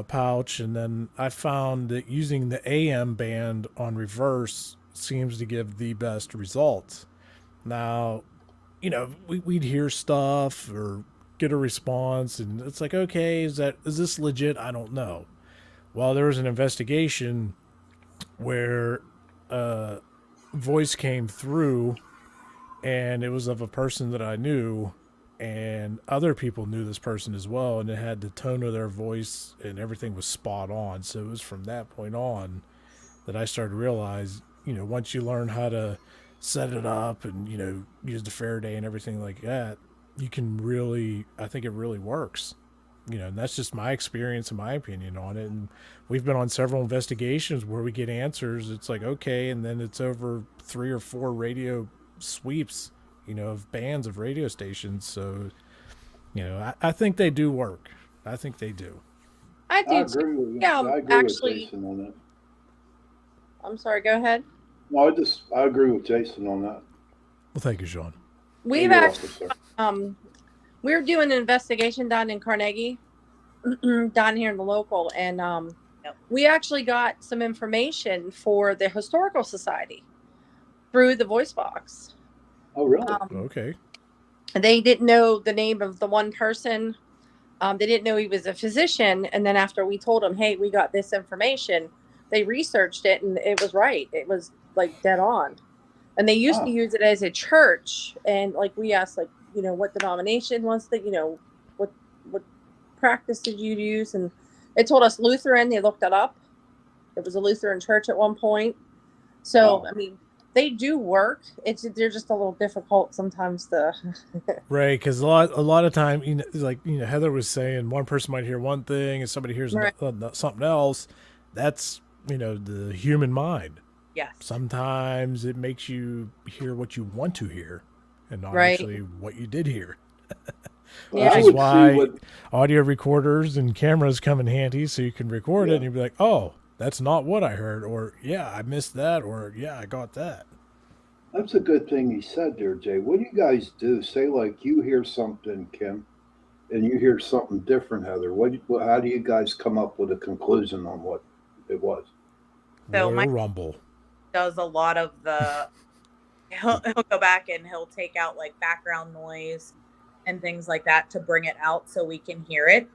pouch, and then I found that using the AM band on reverse seems to give the best results. Now, we'd hear stuff or get a response, and it's like, okay, is this legit? I don't know. Well, there was an investigation where a voice came through, and it was of a person that I knew, and other people knew this person as well, and it had the tone of their voice, and everything was spot on. So it was from that point on that I started to realize, once you learn how to set it up and, use the Faraday and everything like that, you can really, I think it really works. And that's just my experience and my opinion on it. And we've been on several investigations where we get answers. It's like, okay, and then it's over 3 or 4 radio sweeps, of bands of radio stations. So, I think they do work. I think they do. I do. I agree with you. Yeah, I agree actually. with Jason on that. I'm sorry. Go ahead. No, I agree with Jason on that. Well, thank you, Sean. We've actually, we were doing an investigation down in Carnegie, down here in the local, and we actually got some information for the Historical Society through the voice box. Oh, really? Okay. They didn't know the name of the one person. They didn't know he was a physician. And then after we told them, hey, we got this information, they researched it and it was right. It was like dead on. And they used to use it as a church. And like we asked, like, you know, what denomination was that, you know, what practice did you use? And it told us Lutheran. They looked it up. It was a Lutheran church at one point. So, I mean, they do work. They're just a little difficult sometimes to. Right, because a lot of time, you know, like, you know, Heather was saying, one person might hear one thing and somebody hears something else. That's, you know, the human mind. Yes. Sometimes it makes you hear what you want to hear, and not actually what you did hear. Which is why audio recorders and cameras come in handy, so you can record it and you'll be like, oh, that's not what I heard, or yeah, I missed that, or yeah, I got that. That's a good thing he said there, Jay. What do you guys do? Say, like, you hear something, Kim, and you hear something different, Heather. How do you guys come up with a conclusion on what it was? So Royal Rumble does a lot of the. He'll go back and he'll take out like background noise and things like that to bring it out so we can hear it.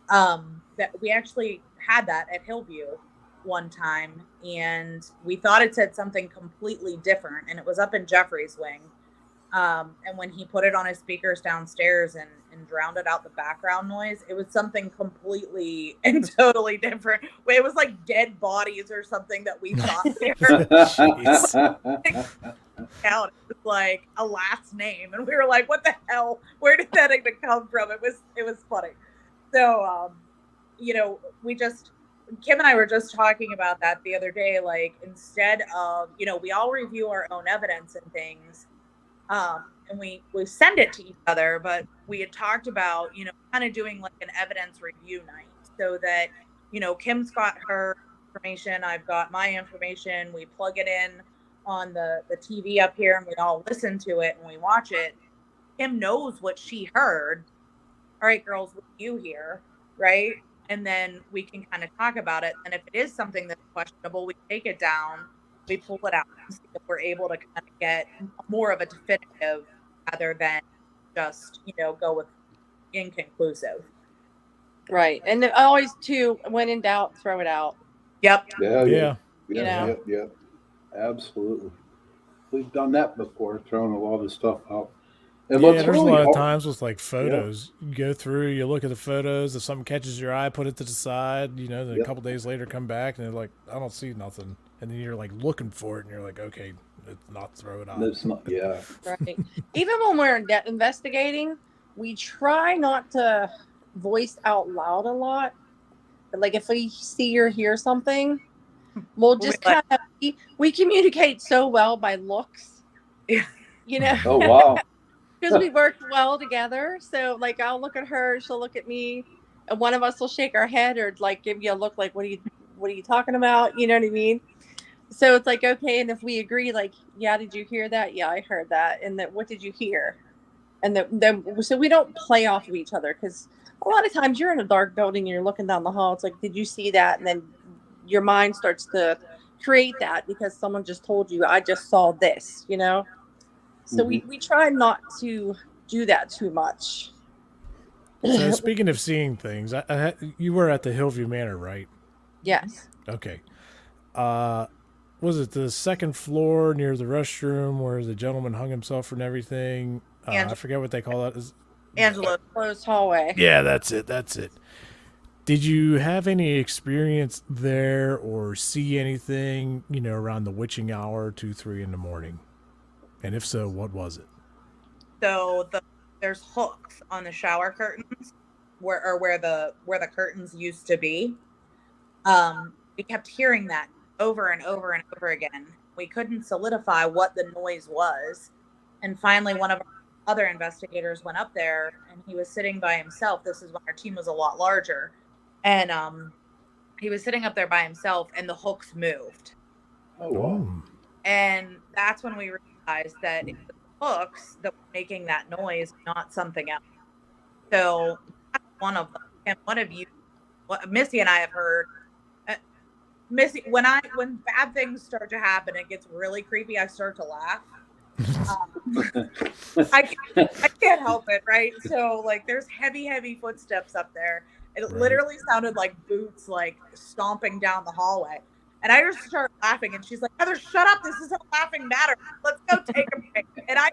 That we actually had that at Hillview one time, and we thought it said something completely different, and it was up in Jeffrey's wing. And when he put it on his speakers downstairs and drowned out the background noise, it was something completely and totally different. It was like dead bodies or something that we thought there. Out, it was like a last name, and we were like, "What the hell? Where did that even come from?" It was funny. So, you know, Kim and I were just talking about that the other day. Like, instead of, you know, we all review our own evidence and things, and we send it to each other, but we had talked about, you know, kind of doing like an evidence review night, so that, you know, Kim's got her information, I've got my information, we plug it in on the TV up here and we all listen to it and we watch it. Kim knows what she heard. All right, girls, what do you hear? Right? And then we can kind of talk about it. And if it is something that's questionable, we take it down, we pull it out, and see if we're able to kind of get more of a definitive rather than just, you know, go with inconclusive. Right. And always, too, when in doubt, throw it out. Yep. Yeah. Yep. Absolutely. We've done that before, thrown a lot of stuff out. And there's really a lot of times with like photos. You go through, you look at the photos. If something catches your eye, put it to the side. You know, then a couple days later, come back and they're like, I don't see nothing. And then you're like looking for it, and you're like, okay, it's not, throw it out. It's not, Right. Even when we're investigating, we try not to voice out loud a lot. But like if we see or hear something, we'll just kind of, we communicate so well by looks. You know? Oh, wow. Because we worked well together. So like I'll look at her, she'll look at me, and one of us will shake our head or like give you a look like, what are you talking about? You know what I mean? So it's like, okay, and if we agree, like, yeah, did you hear that? Yeah, I heard that. And then what did you hear? And then so we don't play off of each other, because a lot of times you're in a dark building and you're looking down the hall. It's like, did you see that? And then your mind starts to create that because someone just told you, I just saw this, you know? So we try not to do that too much. So speaking of seeing things, you were at the Hillview Manor, right? Yes. Okay. Was it the second floor near the restroom where the gentleman hung himself and everything? I forget what they call that. Angela's hallway. Yeah, that's it. Did you have any experience there or see anything, you know, around the witching hour, 2, 3 in the morning? And if so, what was it? So there's hooks on the shower curtains where the curtains used to be. We kept hearing that over and over and over again. We couldn't solidify what the noise was. And finally, one of our other investigators went up there, and he was sitting by himself. This is when our team was a lot larger. And he was sitting up there by himself, and the hooks moved. Oh, wow. And that's when we realized that it was the hooks that were making that noise, not something else. So that's one of them. And what have you Missy and I have heard. Missy, when bad things start to happen, it gets really creepy. I start to laugh. I can't help it, right? So like, there's heavy footsteps up there. It literally sounded like boots, like stomping down the hallway. And I just start laughing, and she's like, "Heather, shut up! This isn't laughing matter. Let's go take a break." And I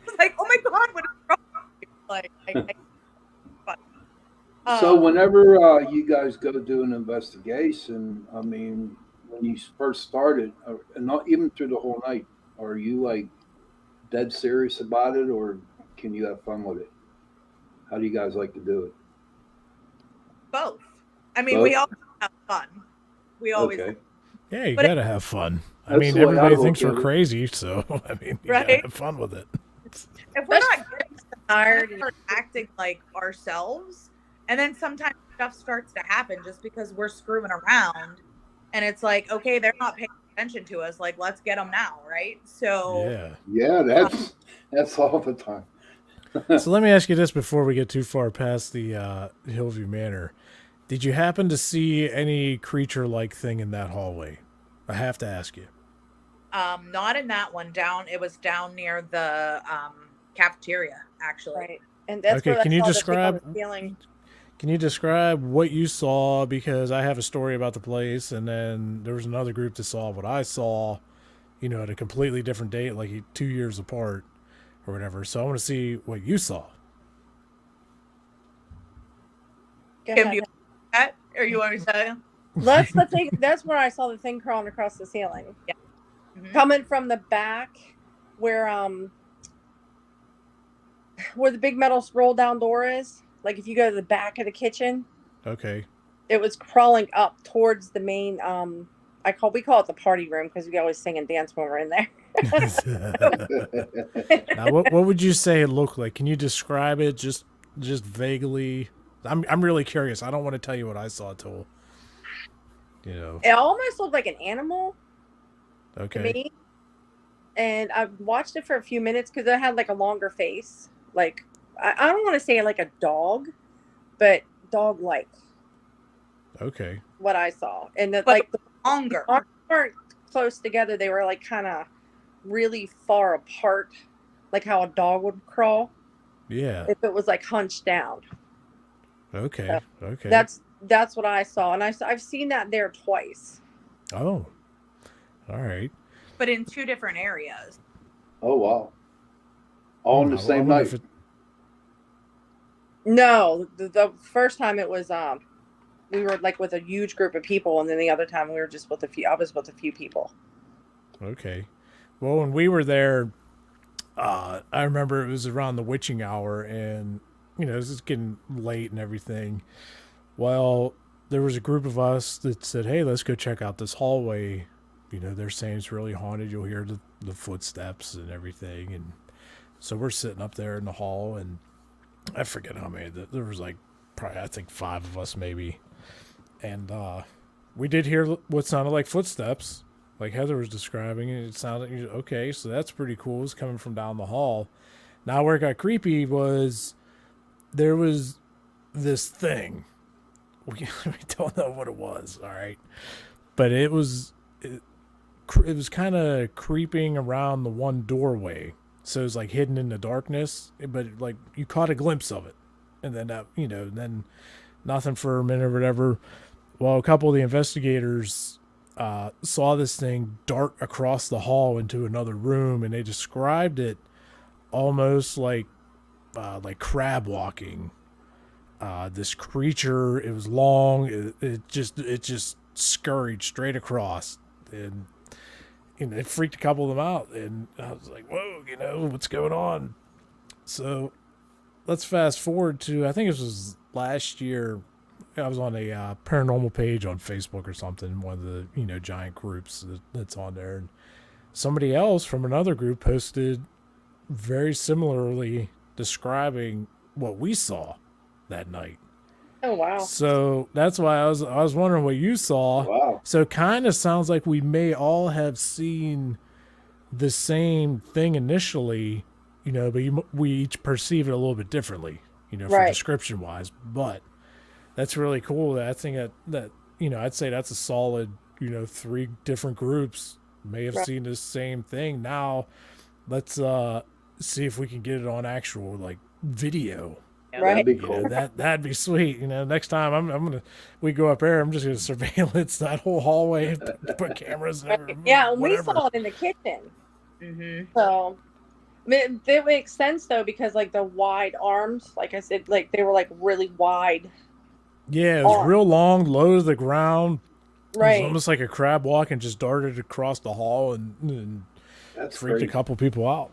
was like, "Oh my god, what is wrong with you?" So whenever you guys go to do an investigation, I mean, when you first started, and not even through the whole night, are you like dead serious about it, or can you have fun with it? How do you guys like to do it? Both. I mean, we all have fun. We always. Okay. Yeah, you gotta have fun. I That's mean, the way I everybody look thinks at we're it. crazy, so I mean, you gotta have fun with it. If we're not getting tired, we're acting like ourselves, and then sometimes stuff starts to happen just because we're screwing around, and it's like, okay, they're not paying attention to us. Like, let's get them now, right? So yeah, that's all the time. So let me ask you this before we get too far past the Hillview Manor. Did you happen to see any creature-like thing in that hallway? I have to ask you. Not in that one. It was down near the cafeteria, actually. Right. And that's Okay, where can I you saw the describe- thing on the ceiling. Can you describe what you saw? Because I have a story about the place, and then there was another group that saw what I saw, at a completely different date, like 2 years apart or whatever. So I want to see what you saw. Go Kim, ahead. do you want that, or you want me to tell you? That's the thing. That's where I saw the thing crawling across the ceiling. Yeah. Mm-hmm. Coming from the back, where the big metal roll down door is. Like if you go to the back of the kitchen, Okay. it was crawling up towards the main. We call it the party room because we always sing and dance when we're in there. Now, what would you say it looked like? Can you describe it just vaguely? I'm really curious. I don't want to tell you what I saw till, It almost looked like an animal to Okay. me. And I watched it for a few minutes because it had like a longer face. Like I don't want to say like a dog, but dog-like. Okay. What I saw, and that But like the longer. arms weren't close together; they were like kind of really far apart, like how a dog would crawl Yeah. if it was like hunched down. Okay. Okay. That's what I saw, and I've seen that there twice. Oh. All right. But in two different areas. Oh wow! All on the I same wonder night. if No, the first time it was we were like with a huge group of people, and then the other time we were just with a few. I was with a few people. Okay. Well, when we were there, I remember it was around the witching hour, and it was just getting late and everything. Well, there was a group of us that said, "Hey, let's go check out this hallway." They're saying it's really haunted. You'll hear the footsteps and everything, and so we're sitting up there in the hall, and I forget how many. There was like probably I think 5 of us maybe, and we did hear what sounded like footsteps. Like Heather was describing it, it sounded okay, so that's pretty cool. It's coming from down the hall. Now, where it got creepy was there was this thing. We don't know what it was, all right, but it was kind of creeping around the one doorway, so it was like hidden in the darkness. But like you caught a glimpse of it, and then then nothing for a minute or whatever. Well, a couple of the investigators saw this thing dart across the hall into another room, and they described it almost like crab walking. This creature, it was long. It just scurried straight across, and it freaked a couple of them out. And I was like, "Whoa, what's going on?" So let's fast forward to, I think it was last year. I was on a paranormal page on Facebook or something, one of the giant groups that's on there, and somebody else from another group posted very similarly describing what we saw that night. Oh wow! So that's why I was wondering what you saw. Wow. So it kind of sounds like we may all have seen the same thing initially, but we each perceive it a little bit differently, for Right. description wise. But that's really cool. I think that I'd say that's a solid 3 different groups may have seen the same thing. Now let's see if we can get it on actual like video. Right. That'd be cool. That'd be sweet. Next time we go up there, I'm just gonna surveillance that whole hallway, put cameras. Yeah, and we whatever. saw it in the kitchen. Mm-hmm. So I mean, it makes sense though, because like the wide arms, like I said, like they were like really wide. Yeah, it was real long, low to the ground. Right. It was almost like a crab walk, and just darted across the hall and That's freaked great. a couple people out.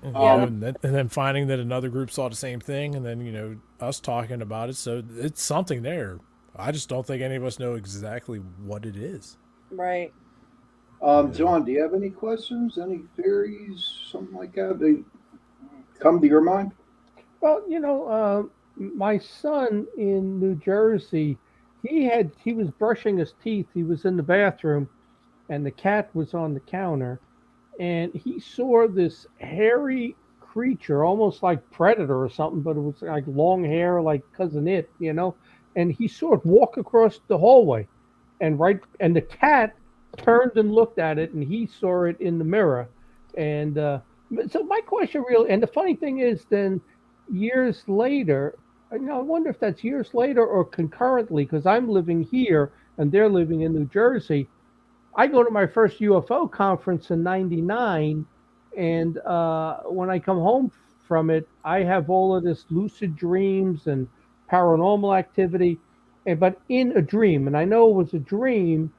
And, and then finding that another group saw the same thing, and then us talking about it. So it's something there. I just don't think any of us know exactly what it is. Right. John, do you have any questions, any theories, something like that? They come to your mind? Well, my son in New Jersey, he was brushing his teeth. He was in the bathroom, and the cat was on the counter, and he saw this hairy creature, almost like Predator or something, but it was like long hair, like Cousin It, and he saw it walk across the hallway, and the cat turned and looked at it, and he saw it in the mirror. And so my question really, and the funny thing is, then years later, I wonder if that's years later or concurrently, because I'm living here and they're living in New Jersey. I go to my first UFO conference in '99, and when I come home from it, I have all of this lucid dreams and paranormal activity, but in a dream. And I know it was a dream.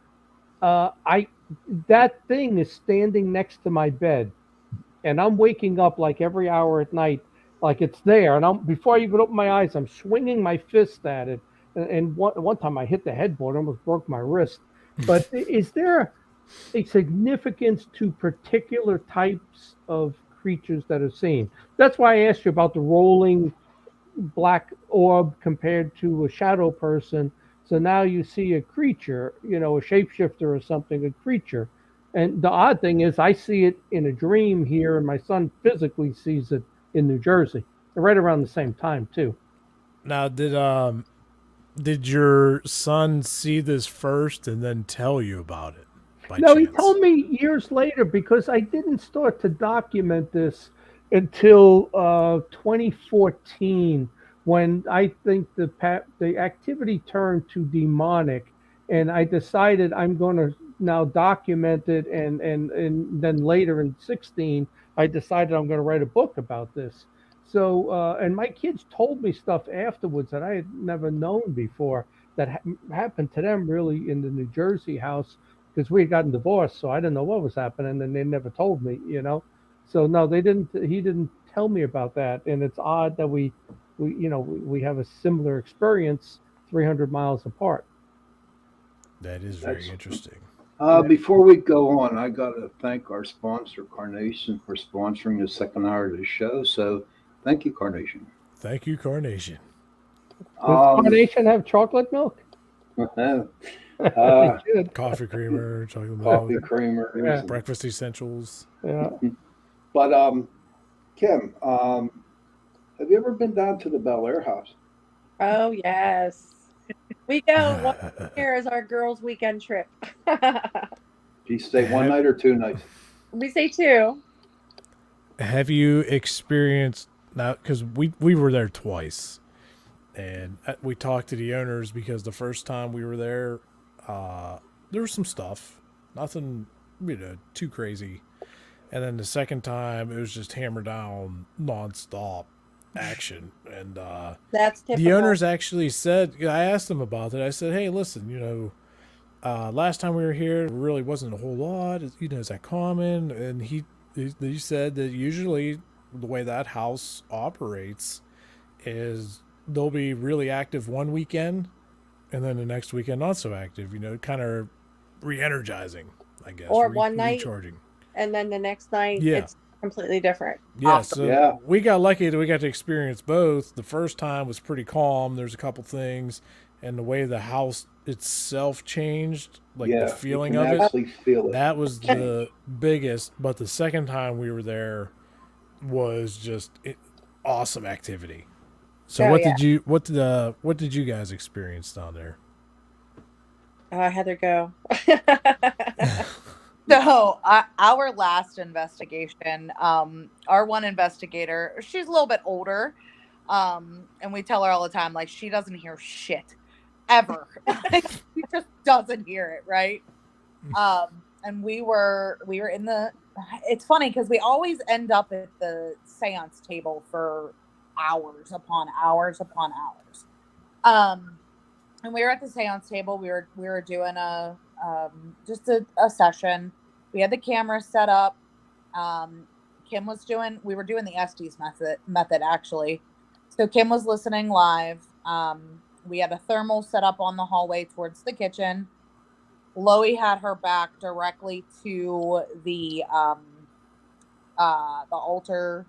That thing is standing next to my bed, and I'm waking up like every hour at night, like it's there. And before I even open my eyes, I'm swinging my fist at it. And one time I hit the headboard, almost broke my wrist. But is there a significance to particular types of creatures that are seen? That's why I asked you about the rolling black orb compared to a shadow person. So now you see a creature, a shapeshifter or something, a creature. And the odd thing is I see it in a dream here, and my son physically sees it in New Jersey, right around the same time too. Now, did your son see this first and then tell you about it? No, chance? He told me years later, because I didn't start to document this until 2014, when I think the activity turned to demonic, and I decided I'm going to now document it, and then later in 16, I decided I'm going to write a book about this. So, and my kids told me stuff afterwards that I had never known before that happened to them really in the New Jersey house, because we had gotten divorced, so I didn't know what was happening, and they never told me, So no, they didn't. He didn't tell me about that, and it's odd that we have a similar experience 300 miles apart. That is very interesting. Before we go on, I got to thank our sponsor, Carnation, for sponsoring the second hour of the show. So thank you, Carnation. Thank you, Carnation. Does Carnation have chocolate milk? Coffee creamer, chocolate Coffee milk, creamer, breakfast essentials. Yeah. But Kim, have you ever been down to the Bel Air house? Oh yes, we go one year as our girls' weekend trip. Do you stay one night or 2 nights? We say 2. Have you experienced now? Because we were there twice, and we talked to the owners, because the first time we were there, there was some stuff, nothing too crazy, and then the second time it was just hammer down nonstop action. And that's typical. The owners actually said, I asked them about it. I said, hey, listen, last time we were here, there really wasn't a whole lot. Is that common? And he said that usually the way that house operates is they'll be really active one weekend, and then the next weekend not so active. Kind of re-energizing, I guess. Or one night, recharging. And then the next night, yeah. It's completely different. Yeah, Awesome. so we got lucky that we got to experience both. The first time was pretty calm. There's a couple things, and the way the house itself changed, like the feeling of it, feel it. That was the biggest. But the second time we were there was just awesome activity. So what did you guys experience down there? Heather, go. So our last investigation, our one investigator, she's a little bit older, and we tell her all the time, like, she doesn't hear shit ever. She just doesn't hear it, right? And we were in the. It's funny because we always end up at the seance table for hours upon hours upon hours. And we were at the seance table. We were doing just a session. We had the camera set up. Kim was we were doing the Estes method actually. So Kim was listening live. We had a thermal set up on the hallway towards the kitchen. Loie had her back directly to the altar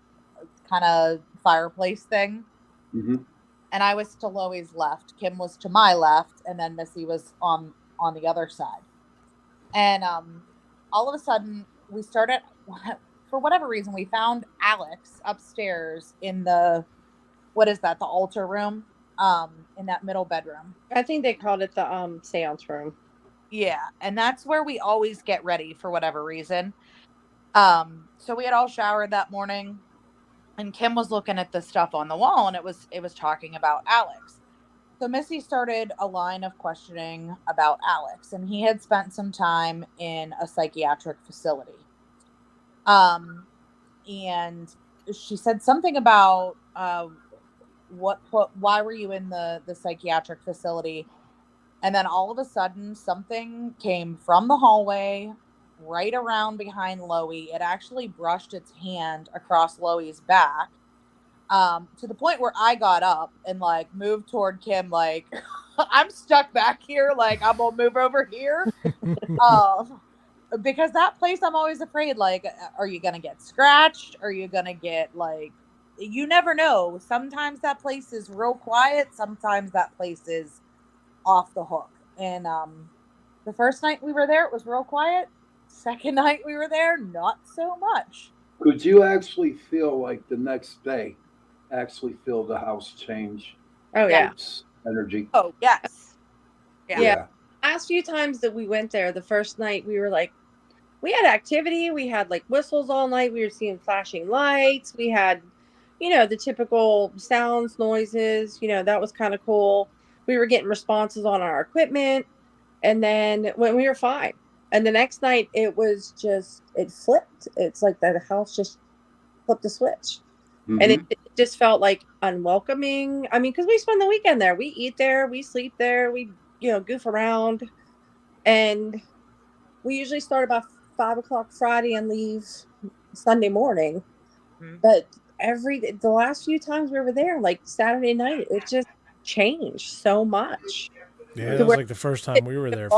kind of fireplace thing. Mm-hmm. And I was to Loie's left. Kim was to my left, and then Missy was on the other side. And all of a sudden, we started, for whatever reason, we found Alex upstairs in the altar room, in that middle bedroom. I think they called it the seance room. Yeah, and that's where we always get ready for whatever reason. So we had all showered that morning, and Kim was looking at the stuff on the wall, and it was talking about Alex. So Missy started a line of questioning about Alex, and he had spent some time in a psychiatric facility. And she said something about why were you in the psychiatric facility? And then all of a sudden, something came from the hallway right around behind Loie. It actually brushed its hand across Loie's back, to the point where I got up and like moved toward Kim, like, I'm stuck back here, like I'm gonna move over here. Because that place, I'm always afraid, like, are you gonna get scratched? Are you gonna get, like, you never know. Sometimes that place is real quiet. Sometimes that place is off the hook. And the first night we were there, it was real quiet. Second night we were there, not so much. Could you actually feel like the next day, the house change? Oh yeah. Its energy. Oh yes. Yeah. Last few times that we went there, the first night we were like, we had activity. We had like whistles all night. We were seeing flashing lights. We had, the typical sounds, noises. That was kind of cool. We were getting responses on our equipment. And then when we were fine. And the next night it flipped. It's like the house just flipped the switch. Mm-hmm. And it just felt like unwelcoming. I mean, because we spend the weekend there. We eat there. We sleep there. We, goof around. And we usually start about 5 o'clock Friday and leave Sunday morning. Mm-hmm. But the last few times we were there, like Saturday night, it just changed so much. Yeah, that was like the first time we were there.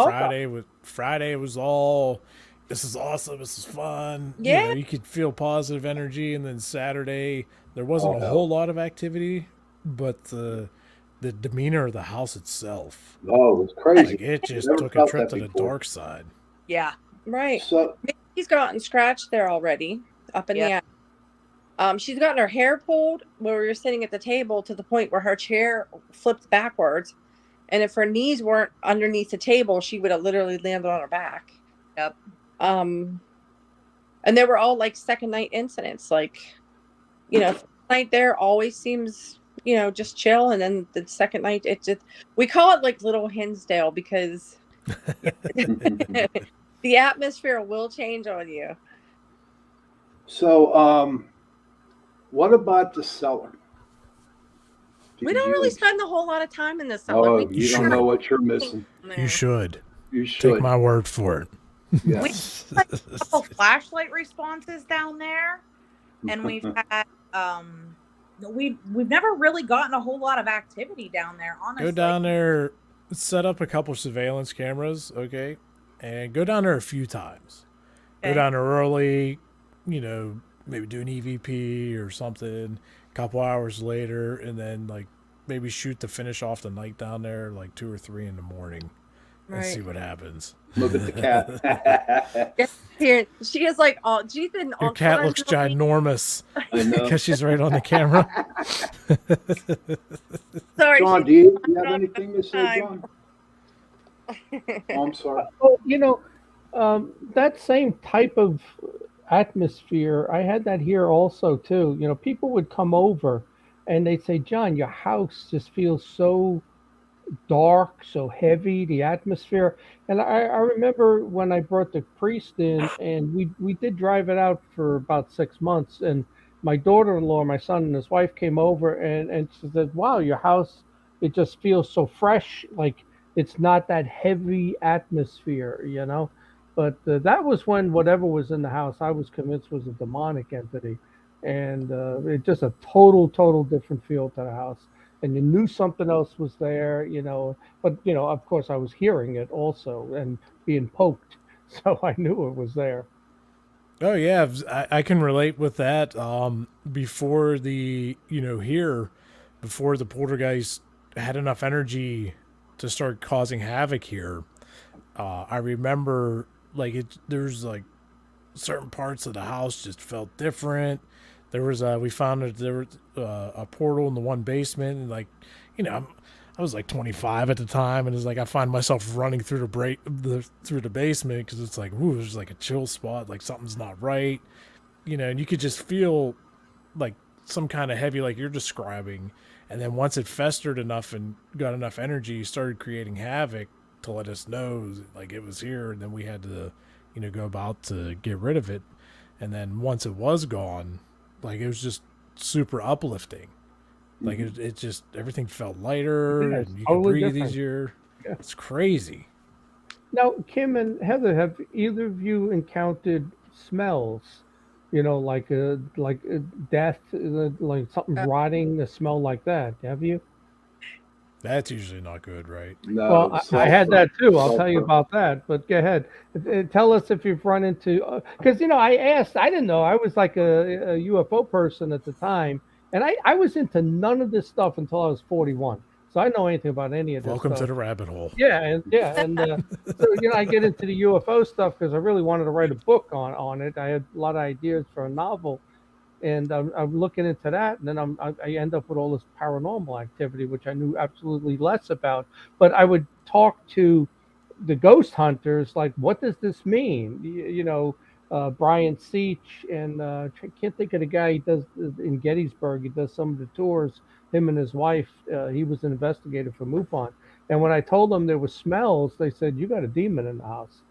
Friday was all, this is awesome, this is fun. Yeah. You could feel positive energy, and then Saturday there wasn't a whole lot of activity, but the demeanor of the house itself. Oh, it was crazy. Like, it just took a trip to the dark side. Yeah. Right. So he's gotten scratched there already, up in the attic. She's gotten her hair pulled where we were sitting at the table to the point where her chair flipped backwards. And if her knees weren't underneath the table, she would have literally landed on her back. Yep. And they were all like second night incidents. Like, night there always seems, just chill. And then the second night, we call it like Little Hinsdale because the atmosphere will change on you. So, what about the cellar? We don't really spend a whole lot of time in the cellar. Oh, you don't know what you're missing. You should. You should. Take my word for it. Yeah. We had a couple flashlight responses down there, and we've had we've never really gotten a whole lot of activity down there. Honestly, Go down there, set up a couple surveillance cameras, okay, and go down there a few times. Okay. Go down there early, maybe do an EVP or something. A couple hours later, and then like maybe shoot to finish off the night down there like 2 or 3 in the morning, and see what happens. Look at the cat. Here, she is like all. She's been. Your cat looks ginormous I know. because she's right on the camera. Sorry, John, do you have anything to say, John? Oh, I'm sorry. Well, that same type of atmosphere, I had that here also too. People would come over and they'd say, John, your house just feels so dark, so heavy, the atmosphere. And I remember when I brought the priest in, and we did drive it out for about 6 months. And my daughter-in-law, my son and his wife came over, and she said, wow, your house, it just feels so fresh, like it's not that heavy atmosphere. But that was when whatever was in the house, I was convinced was a demonic entity. And it just a total different feel to the house. And you knew something else was there, but of course I was hearing it also and being poked, so I knew it was there. Oh yeah, I can relate with that. Before the before the poltergeist had enough energy to start causing havoc here, I remember there's like certain parts of the house just felt different. There was we found that there was a portal in the one basement, and I was like 25 at the time, and it's like I find myself running through through the basement because it's like, ooh, there's like a chill spot, like something's not right, and you could just feel like some kind of heavy, like you're describing, and then once it festered enough and got enough energy, started creating havoc to let us know like it was here, and then we had to go about to get rid of it, and then once it was gone. Like it was just super uplifting. Like it just everything felt lighter and you could breathe easier. Yeah. It's crazy. Now, Kim and Heather, have either of you encountered smells? Like death, like something rotting, a smell like that. Have you? That's usually not good, right? No, Well, I had that too. I'll tell you about that. But go ahead. Tell us if you've run into, because I asked. I didn't know. I was like a UFO person at the time, and I was into none of this stuff until I was 41. So I didn't know anything about any of this. Welcome stuff. to the rabbit hole. Yeah, and so I get into the UFO stuff because I really wanted to write a book on it. I had a lot of ideas for a novel. And I'm looking into that, and then I end up with all this paranormal activity, which I knew absolutely less about. But I would talk to the ghost hunters, like, what does this mean? Brian Seach, and I can't think of the guy he does in Gettysburg. He does some of the tours. Him and his wife. He was an investigator for MUFON. And when I told them there were smells, they said, "You got a demon in the house,"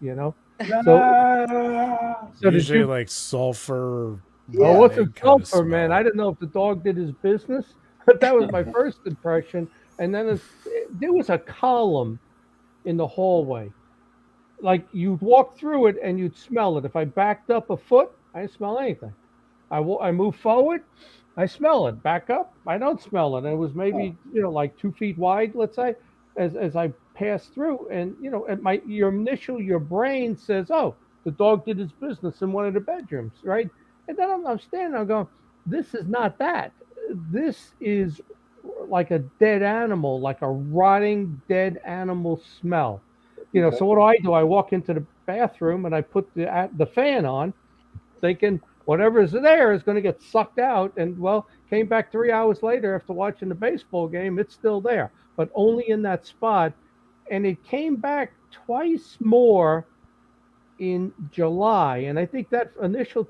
So usually like sulfur. Yeah, what's a sulfur, man? I didn't know if the dog did his business, but that was my first impression. And then there was a column in the hallway. Like you'd walk through it and you'd smell it. If I backed up a foot, I didn't smell anything. I move forward, I smell it. Back up, I don't smell it. And it was maybe like 2 feet wide, let's say, as I passed through. And your brain says, oh, the dog did his business in one of the bedrooms, right? And then I'm standing there going, this is not that. This is like a dead animal, like a rotting dead animal smell. So what do? I walk into the bathroom and I put the fan on, thinking whatever is there is going to get sucked out. And came back 3 hours later after watching the baseball game. It's still there, but only in that spot. And it came back twice more in July, and I think that initial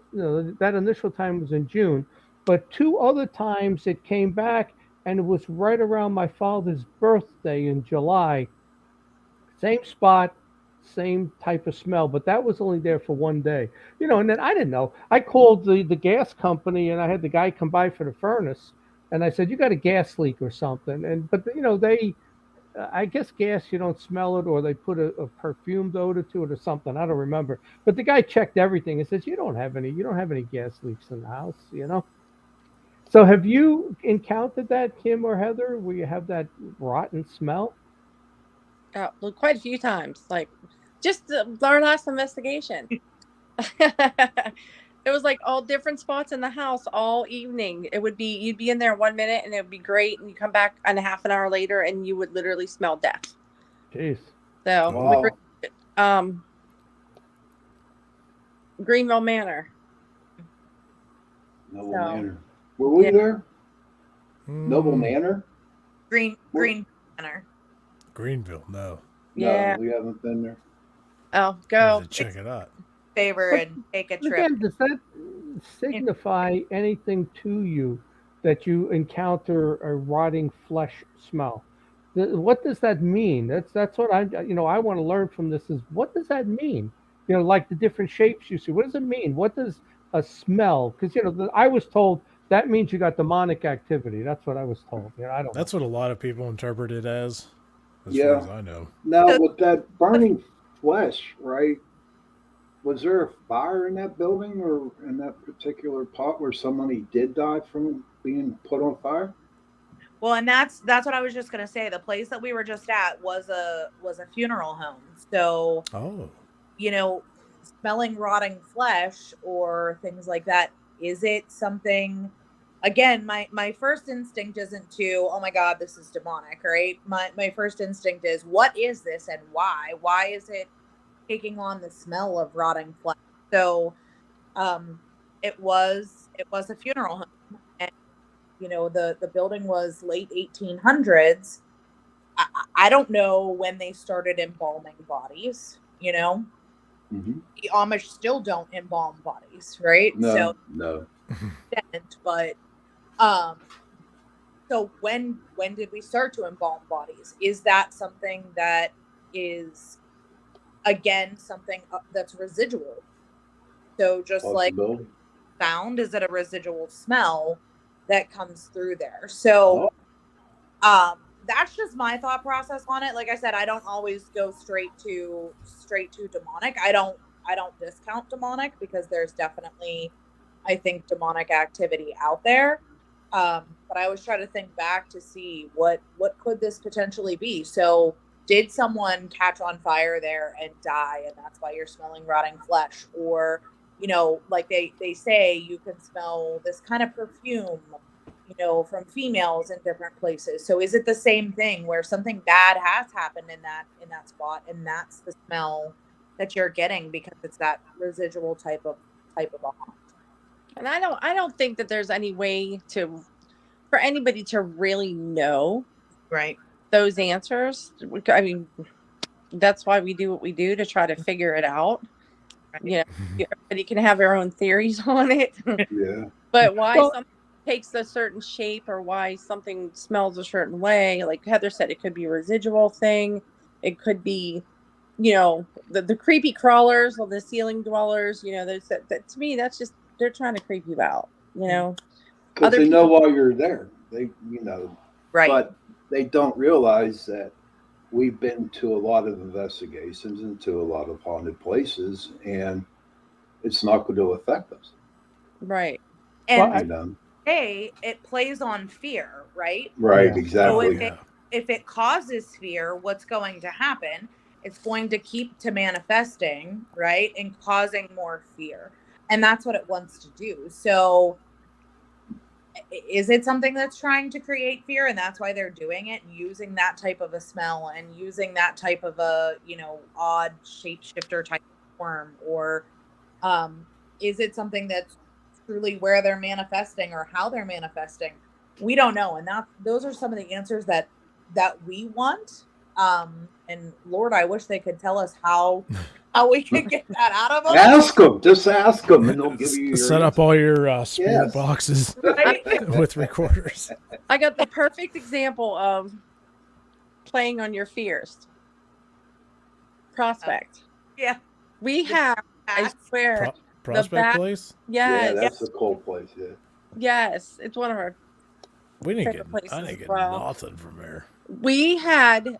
time was in June, but 2 other times it came back, and it was right around my father's birthday in July. Same spot, same type of smell, but that was only there for 1 day. And then I didn't know. I called the gas company, and I had the guy come by for the furnace, and I said, "You got a gas leak or something?" But they. I guess gas, you don't smell it, or they put a perfumed odor to it or something. I don't remember. But the guy checked everything and says, you don't have any gas leaks in the house, So have you encountered that, Kim or Heather, where you have that rotten smell? Quite a few times. Like just our last investigation. It was like all different spots in the house all evening. It would be, you'd be in there 1 minute and it would be great. And you come back and a half an hour later and you would literally smell death. Jeez. So, wow. Greenville Manor. Noble So, Manor. Were we yeah. there? Noble Manor? Green Manor. Greenville, no. Yeah. No, we haven't been there. Oh, I go. have to check it out. Favor and take a trip. Again, does that signify anything to you that you encounter a rotting flesh smell? What does that mean? That's what I want to learn from this is what does that mean? Like the different shapes you see. What does it mean? What does a smell? Because I was told that means you got demonic activity. That's what I was told. I don't. That's what a lot of people interpret it as far Yeah. as I know. Now, with that burning flesh, right? Was there a fire in that building or in that particular pot where somebody did die from being put on fire? Well, and that's what I was just gonna say. The place that we were just at was a funeral home. So, smelling rotting flesh or things like that. Is it something? Again, my first instinct isn't to, oh my God, this is demonic, right? My first instinct is, what is this and why? Why is it taking on the smell of rotting flesh? So, it was a funeral home, and the building was late 1800s. I don't know when they started embalming bodies. Mm-hmm. The Amish still don't embalm bodies, right? No. But so when did we start to embalm bodies? Is that something that is, again, something that's residual? So just like sound, is it a residual smell that comes through there? So that's just my thought process on it. Like I said, I don't always go straight to demonic. I don't discount demonic because there's definitely, I think, demonic activity out there. But I always try to think back to see what could this potentially be. So did someone catch on fire there and die, and that's why you're smelling rotting flesh? Or, like they say, you can smell this kind of perfume, from females in different places. So is it the same thing where something bad has happened in that spot, and that's the smell that you're getting because it's that residual type of a haunt? And I don't think that there's any way for anybody to really know those answers. I mean, that's why we do what we do, to try to figure it out. Right. Everybody can have their own theories on it. Yeah. But why something takes a certain shape or why something smells a certain way, like Heather said, it could be a residual thing. It could be, the creepy crawlers or the ceiling dwellers. That to me, that's just, they're trying to creep you out. Because they know while you're there. They, right. But they don't realize that we've been to a lot of investigations and to a lot of haunted places, and it's not going to affect us. Right. And it plays on fear, right? Right, exactly. So if it causes fear, what's going to happen? It's going to keep to manifesting, right? And causing more fear. And that's what it wants to do. So is it something that's trying to create fear, and that's why they're doing it, using that type of a smell and using that type of a, odd shapeshifter type of worm? Or is it something that's truly where they're manifesting or how they're manifesting? We don't know. And those are some of the answers that we want. And Lord, I wish they could tell us how we could get that out of them. Just ask them, and they'll give you your set up all your spirit boxes with recorders. I got the perfect example of playing on your fears. Prospect. We have, I swear, Prospect Place? Yes. Yeah, that's a cool place, yeah. Yes, it's one of our I didn't get well. nothing from there. We had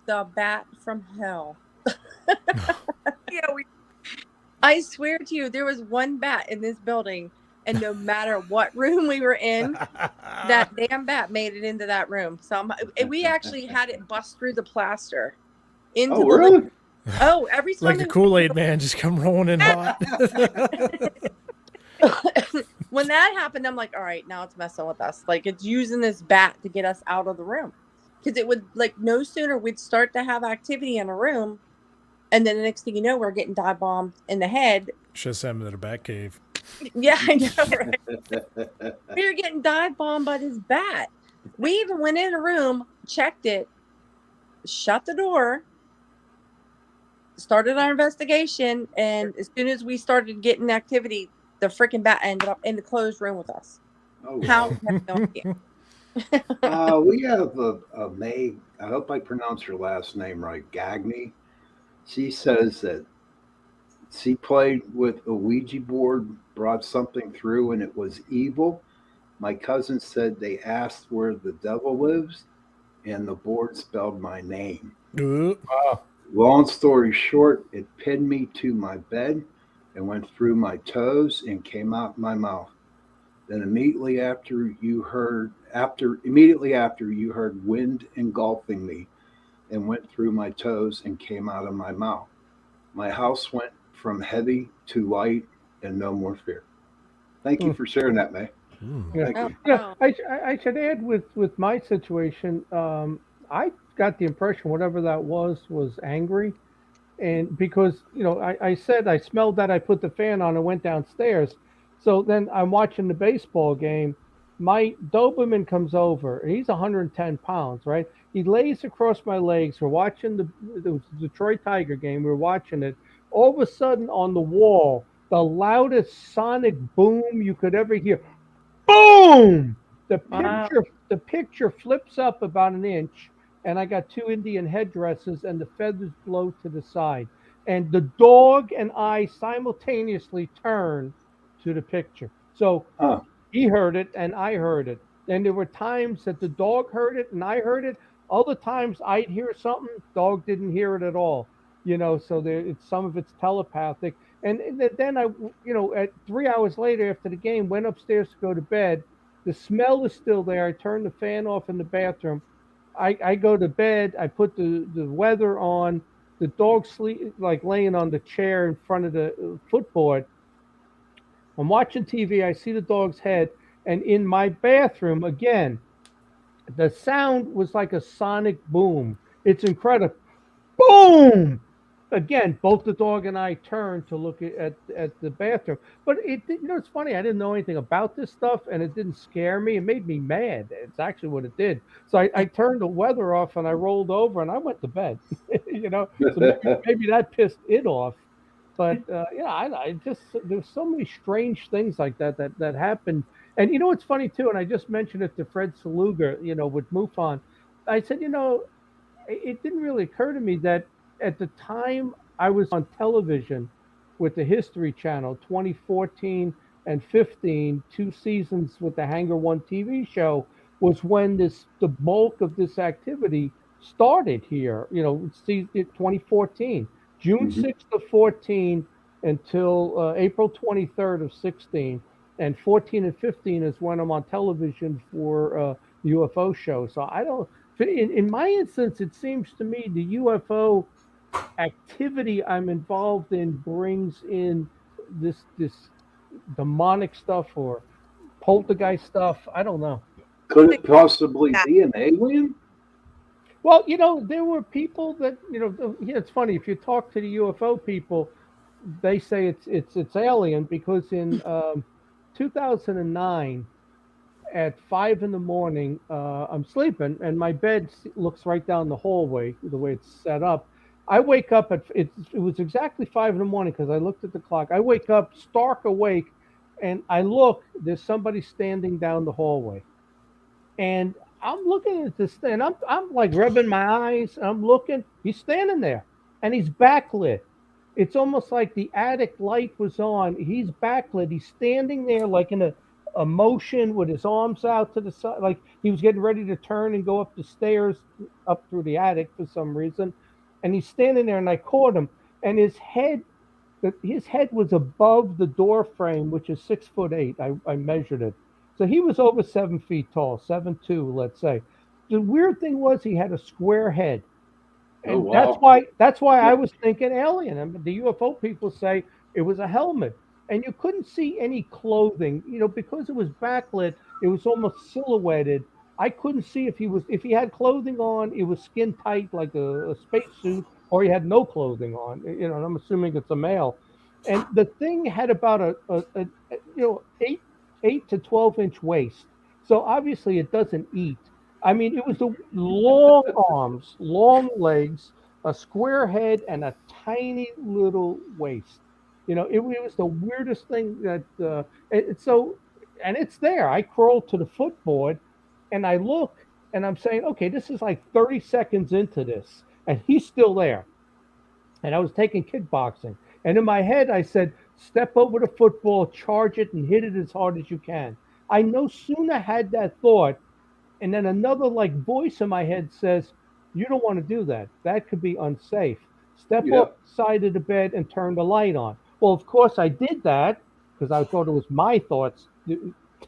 the bat from hell. I swear to you, there was one bat in this building, and no matter what room we were in, that damn bat made it into that room. We actually had it bust through the plaster. Really? Every time like the Kool-Aid man just come rolling in hot. When that happened, I'm like, all right, now it's messing with us. Like, it's using this bat to get us out of the room. Because it would, no sooner we'd start to have activity in a room, And then the next thing you know, we're getting dive bombed in the head. Should send him to the bat cave. Yeah, I know, right? We were getting dive bombed by this bat. We even went in a room, checked it, shut the door, started our investigation, and as soon as we started getting activity, the freaking bat ended up in the closed room with us. Oh, How? wow. I have no idea. We have a May, I hope I pronounce her last name right, Gagney. She says that she played with a Ouija board, brought something through, and it was evil. My cousin said they asked where the devil lives, and the board spelled my name. Ooh. Long story short, it pinned me to my bed and went through my toes and came out my mouth. Then immediately after you heard wind engulfing me and went through my toes and came out of my mouth. My house went from heavy to light and no more fear. Thank you for sharing that, May. Thank Oh, you. Yeah, wow. I should add with my situation, I got the impression whatever that was angry, and because I said I smelled that, I put the fan on and went downstairs. So then I'm watching the baseball game. My Doberman comes over. He's 110 pounds, right? He lays across my legs. We're watching the Detroit Tiger game. We're watching it. All of a sudden, on the wall, the loudest sonic boom you could ever hear. Boom! Wow. The picture flips up about an inch, and I got two Indian headdresses, and the feathers blow to the side. And the dog and I simultaneously turn to the picture. So Huh. he heard it, and I heard it. And there were times that the dog heard it, and I heard it. Other times I'd hear something, dog didn't hear it at all. So some of it's telepathic. And then I, at 3 hours later after the game, went upstairs to go to bed. The smell is still there. I turned the fan off in the bathroom. I go to bed. I put the weather on. The dog sleep like laying on the chair in front of the footboard. I'm watching TV. I see the dog's head, and in my bathroom again, the sound was like a sonic boom. It's incredible. Boom! Again, both the dog and I turned to look at the bathroom. But it's funny. I didn't know anything about this stuff, and it didn't scare me. It made me mad. It's actually what it did. So I turned the weather off, and I rolled over, and I went to bed. So maybe that pissed it off. But I just there's so many strange things like that happened. And it's funny too. And I just mentioned it to Fred Saluga, with MUFON. I said, it didn't really occur to me that at the time I was on television with the History Channel, 2014 and 15, 2 seasons with the Hangar One TV show, was when the bulk of this activity started here. 2014, June 6th of 14 until April 23rd of 16, and 14 and 15 is when I'm on television for the UFO show. So I don't. In my instance, it seems to me the UFO activity I'm involved in brings in this demonic stuff or poltergeist stuff. I don't know. Could it possibly be an alien? Well, there were people that it's funny if you talk to the UFO people, they say it's alien because in 2009. At 5 a.m, I'm sleeping, and my bed looks right down the hallway the way it's set up. I wake up it was exactly 5 a.m. because I looked at the clock. I wake up stark awake, and I look. There's somebody standing down the hallway, and I'm looking at this thing. I'm like rubbing my eyes. I'm looking. He's standing there, and he's backlit. It's almost like the attic light was on. He's backlit. He's standing there like in a motion with his arms out to the side, like he was getting ready to turn and go up the stairs up through the attic for some reason. And he's standing there, and I caught him, and his head was above the door frame, which is 6'8". I measured it. So he was over 7 feet tall, 7'2", let's say. The weird thing was he had a square head. And wow. that's why I was thinking alien. And the UFO people say it was a helmet. And you couldn't see any clothing, because it was backlit. It was almost silhouetted. I couldn't see if he had clothing on. It was skin tight, like a spacesuit, or he had no clothing on. You know, and I'm assuming it's a male. And the thing had about a 8 to 12 inch waist. So obviously it doesn't eat. I mean, it was the long arms, long legs, a square head, and a tiny little waist. You know, it was the weirdest thing that. So, and it's there. I crawled to the footboard, and I look, and I'm saying, okay, this is like 30 seconds into this, and he's still there. And I was taking kickboxing, and in my head, I said, step over the football, charge it, and hit it as hard as you can. I no sooner had that thought, and then another like voice in my head says, "You don't want to do that. That could be unsafe. Step Yeah. off the side of the bed and turn the light on." Well, of course I did that because I thought it was my thoughts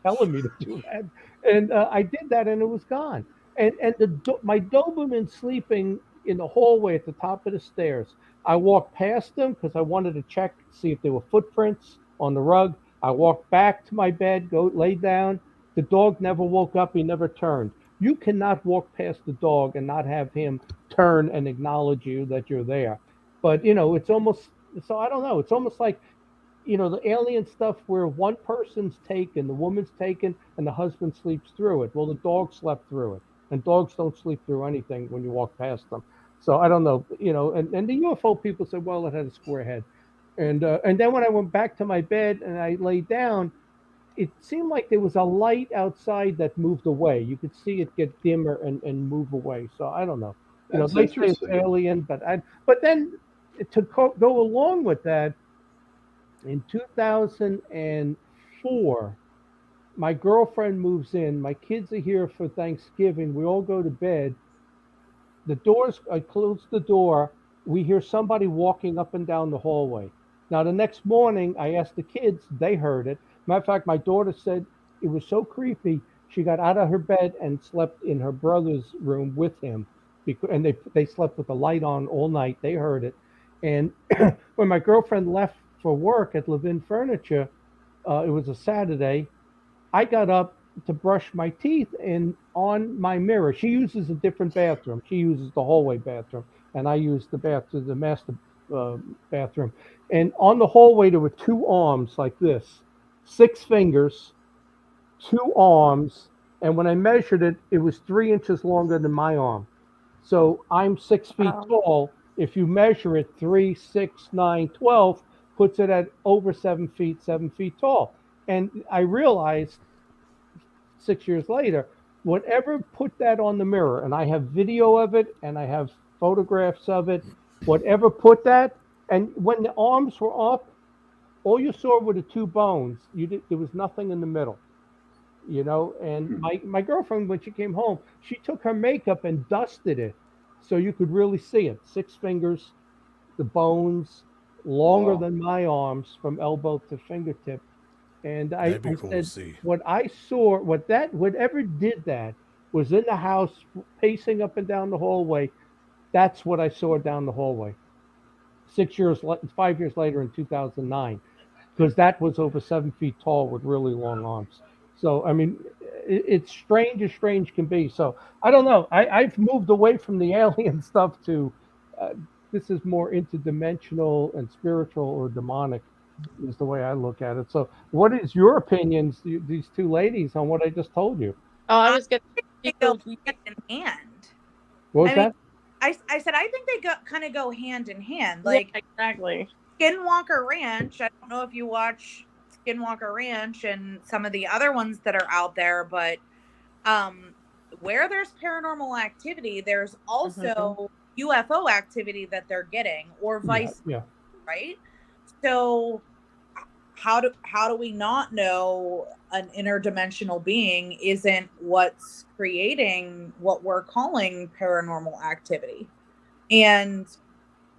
telling me to do that, and I did that, and it was gone. And my Doberman sleeping in the hallway at the top of the stairs. I walked past them because I wanted to check, see if there were footprints on the rug. I walked back to my bed, go lay down. The dog never woke up. He never turned. You cannot walk past the dog and not have him turn and acknowledge you that you're there. But, you know, it's almost, so I don't know. It's almost like, you know, the alien stuff where one person's taken, the woman's taken, and the husband sleeps through it. Well, the dog slept through it. And dogs don't sleep through anything when you walk past them. So I don't know, you know, and the UFO people said, well, it had a square head. And then when I went back to my bed and I lay down, it seemed like there was a light outside that moved away. You could see it get dimmer and move away. So I don't know. You know, That's they say it's interesting. alien, but then to go along with that, in 2004, my girlfriend moves in. My kids are here for Thanksgiving. We all go to bed. I close the door. We hear somebody walking up and down the hallway. Now, the next morning, I asked the kids. They heard it. Matter of fact, my daughter said it was so creepy. She got out of her bed and slept in her brother's room with him. And they slept with the light on all night. They heard it. And when my girlfriend left for work at Levin Furniture, it was a Saturday, I got up to brush my teeth, and on my mirror, she uses a different bathroom. She uses the hallway bathroom, and I use the master bathroom. And on the hallway, there were two arms like this, 6 fingers, 2 arms, and when I measured it, it was 3 inches longer than my arm. So I'm 6 feet tall. If you measure it, 3, 6, 9, 12, puts it at over 7 feet tall. And I realized 6 years later, whatever put that on the mirror, and I have video of it and I have photographs of it, whatever put that, and when the arms were up, all you saw were the 2 bones. There was nothing in the middle, you know. And my girlfriend, when she came home, she took her makeup and dusted it so you could really see it. 6 fingers, the bones, longer than my arms from elbow to fingertip. And I said, what I saw, whatever did that was in the house, pacing up and down the hallway. That's what I saw down the hallway. 5 years later in 2009, because that was over 7 feet tall with really long arms. So, I mean, it's strange as strange can be. So I don't know. I've moved away from the alien stuff to this is more interdimensional and spiritual or demonic is the way I look at it. So what is your opinions, these 2 ladies, on what I just told you? Oh, I was going to go hand in hand. What was that? I said, I think they kind of go hand in hand. Like, yeah, exactly. Skinwalker Ranch. I don't know if you watch Skinwalker Ranch and some of the other ones that are out there, but where there's paranormal activity, there's also UFO activity that they're getting, or vice versa, right? So how do we not know an interdimensional being isn't what's creating what we're calling paranormal activity? And,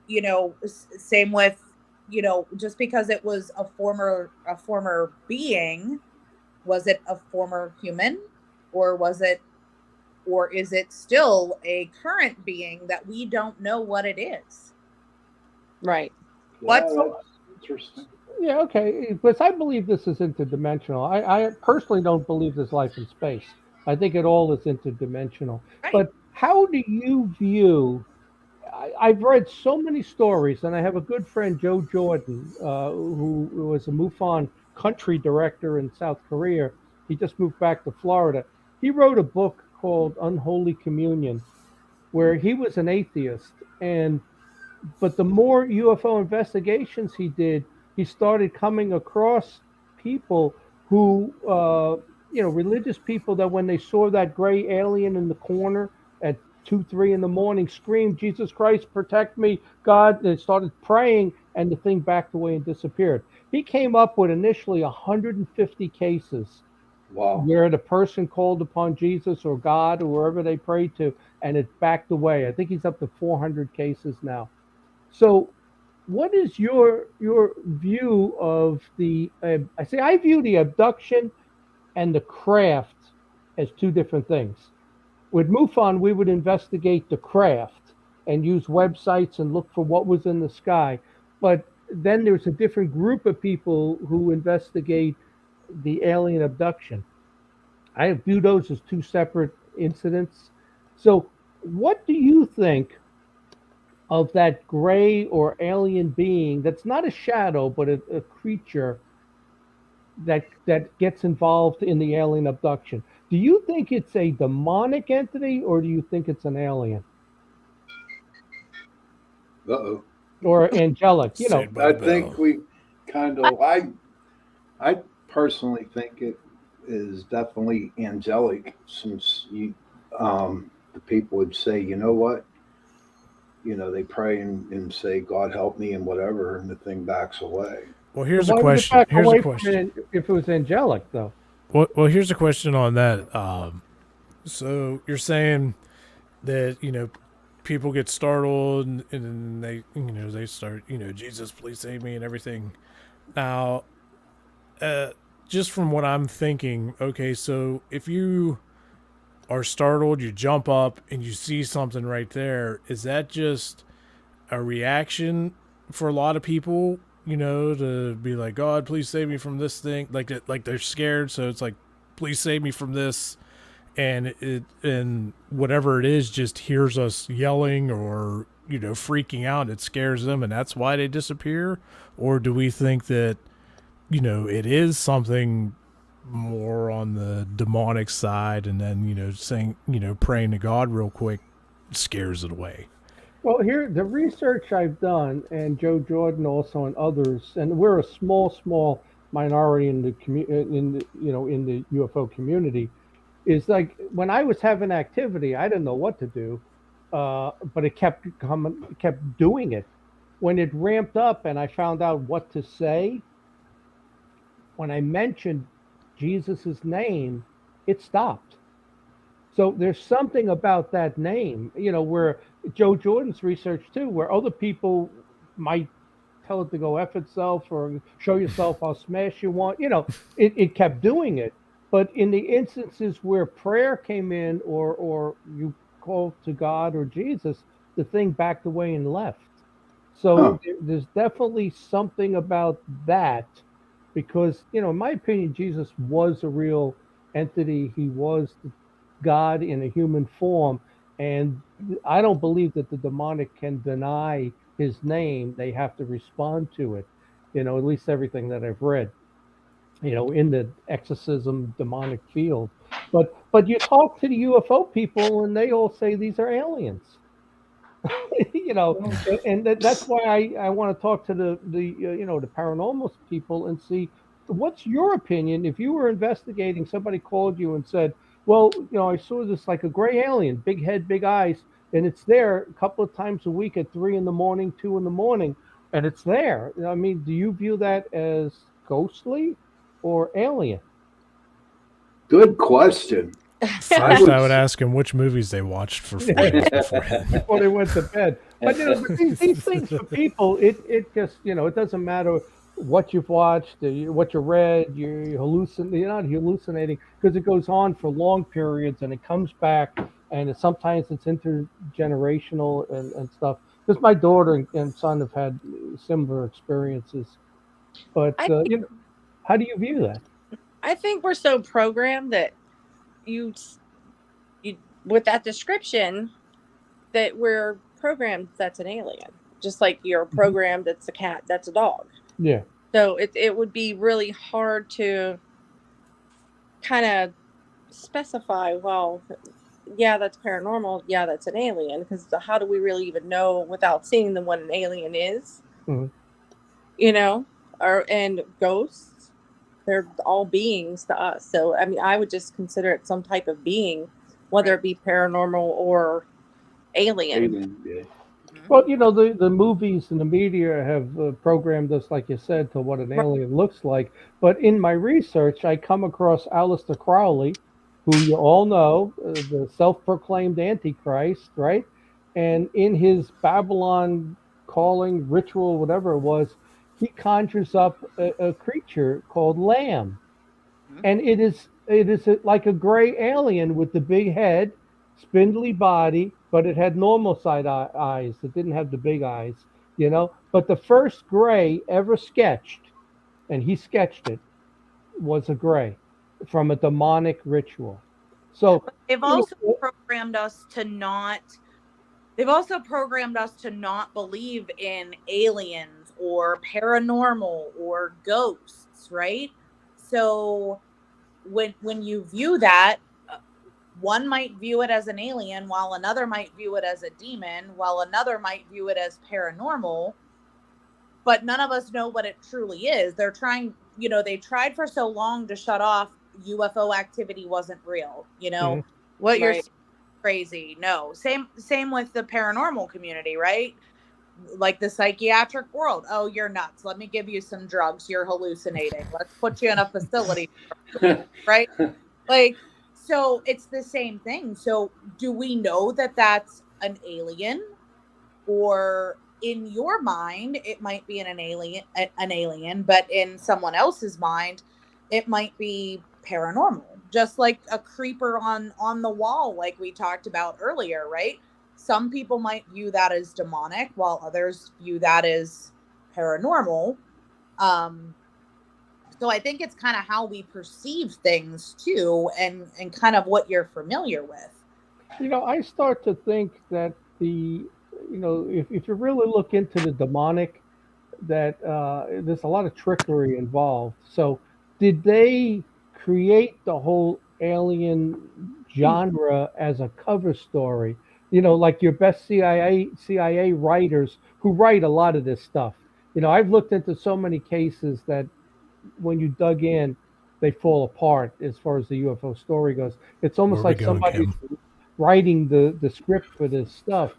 you know, same with, you know, just because it was a former being, was it a former human, or is it still a current being that we don't know what it is? Right. What's interesting? Yeah, okay. But I believe this is interdimensional. I personally don't believe there's life in space. I think it all is interdimensional. Right. But how do you view I've read so many stories, and I have a good friend, Joe Jordan, who was a MUFON country director in South Korea. He just moved back to Florida. He wrote a book called Unholy Communion, where he was an atheist, but the more UFO investigations he did, he started coming across people who, religious people that when they saw that gray alien in the corner at 2, 3 in the morning, screamed, "Jesus Christ, protect me, God!" They started praying, and the thing backed away and disappeared. He came up with initially 150 cases. Wow. Where the person called upon Jesus or God or wherever they prayed to, and it backed away. I think he's up to 400 cases now. So, what is your view of the? I view the abduction and the craft as two different things. With MUFON, we would investigate the craft and use websites and look for what was in the sky. But then there's a different group of people who investigate the alien abduction. I view those as two separate incidents. So, what do you think of that gray or alien being that's not a shadow, but a creature that gets involved in the alien abduction? Do you think it's a demonic entity, or do you think it's an alien Uh-oh. or angelic? You know, Saved by I the think Bell. we kind of, I personally think it is definitely angelic, since the people would say, you know what, they pray and say, God help me and whatever, and the thing backs away. Well, here's a why would it question. back Here's a away from question. it if it was angelic, though? Well, here's a question on that. So you're saying that people get startled and they they start Jesus please save me and everything. Now, just from what I'm thinking, okay, so if you are startled, you jump up and you see something right there, is that just a reaction for a lot of people? To be like, God, please save me from this thing, like they're scared, so it's like, please save me from this, and whatever it is just hears us yelling or freaking out, it scares them, and that's why they disappear? Or do we think that it is something more on the demonic side, and then saying praying to God real quick scares it away? Well, here the research I've done, and Joe Jordan also, and others, and we're a small minority in the in the UFO community, is like when I was having activity, I didn't know what to do, but it kept coming, kept doing it. When it ramped up, and I found out what to say, when I mentioned Jesus's name, it stopped. So there's something about that name, where Joe Jordan's research too, where other people might tell it to go F itself or show yourself how smash you want. It kept doing it. But in the instances where prayer came in, or you called to God or Jesus, the thing backed away and left. So there's definitely something about that, because, in my opinion, Jesus was a real entity. He was God in a human form. And I don't believe that the demonic can deny his name. They have to respond to it, at least everything that I've read, in the exorcism demonic field. But you talk to the UFO people and they all say these are aliens. And that's why I want to talk to the paranormal people and see what's your opinion. If you were investigating, somebody called you and said, well, I saw this like a gray alien, big head, big eyes, and it's there a couple of times a week at 3 in the morning, 2 in the morning, and it's there. I mean, do you view that as ghostly or alien? Good question. First, I would ask them which movies they watched for 4 days beforehand. Before they went to bed. But these things for people, it just it doesn't matter what you've watched, what you read, you're not hallucinating, because it goes on for long periods and it comes back, and sometimes it's intergenerational and stuff. Because my daughter and son have had similar experiences. But how do you view that? I think we're so programmed that you with that description, that we're programmed that's an alien. Just like you're programmed that's a cat, that's a dog. Yeah. So it would be really hard to kind of specify, well, yeah, that's paranormal, yeah, that's an alien, because how do we really even know without seeing them what an alien is? Mhm. You know, and ghosts, they're all beings to us. So I mean, I would just consider it some type of being, whether it be paranormal or alien. Alien, yeah. Well, the movies and the media have programmed us, like you said, to what an alien looks like. But in my research, I come across Aleister Crowley, who you all know, the self-proclaimed Antichrist, right? And in his Babylon calling ritual, whatever it was, he conjures up a creature called Lamb, and it is like a gray alien with the big head, spindly body, but it had normal side eyes. It didn't have the big eyes. But the first gray ever sketched, and he sketched it, was a gray from a demonic ritual. So They've also programmed us to not. They've also programmed us to not believe in aliens or paranormal or ghosts, right? So when you view that, one might view it as an alien, while another might view it as a demon, while another might view it as paranormal. But none of us know what it truly is. They're trying, they tried for so long to shut off UFO activity wasn't real. What you're Right. seeing is crazy. No, same with the paranormal community, right? Like the psychiatric world. Oh, you're nuts. Let me give you some drugs. You're hallucinating. Let's put you in a facility, right? Like, so it's the same thing. So do we know that that's an alien, or in your mind it might be an alien, but in someone else's mind it might be paranormal, just like a creeper on the wall, like we talked about earlier, right? Some people might view that as demonic, while others view that as paranormal. So I think it's kind of how we perceive things too, and kind of what you're familiar with. I start to think that if you really look into the demonic, that there's a lot of trickery involved. So, did they create the whole alien genre as a cover story? Like your best CIA writers who write a lot of this stuff. I've looked into so many cases that when you dug in, they fall apart as far as the UFO story goes. It's almost Where we like going, somebody's Kim? writing the script for this stuff.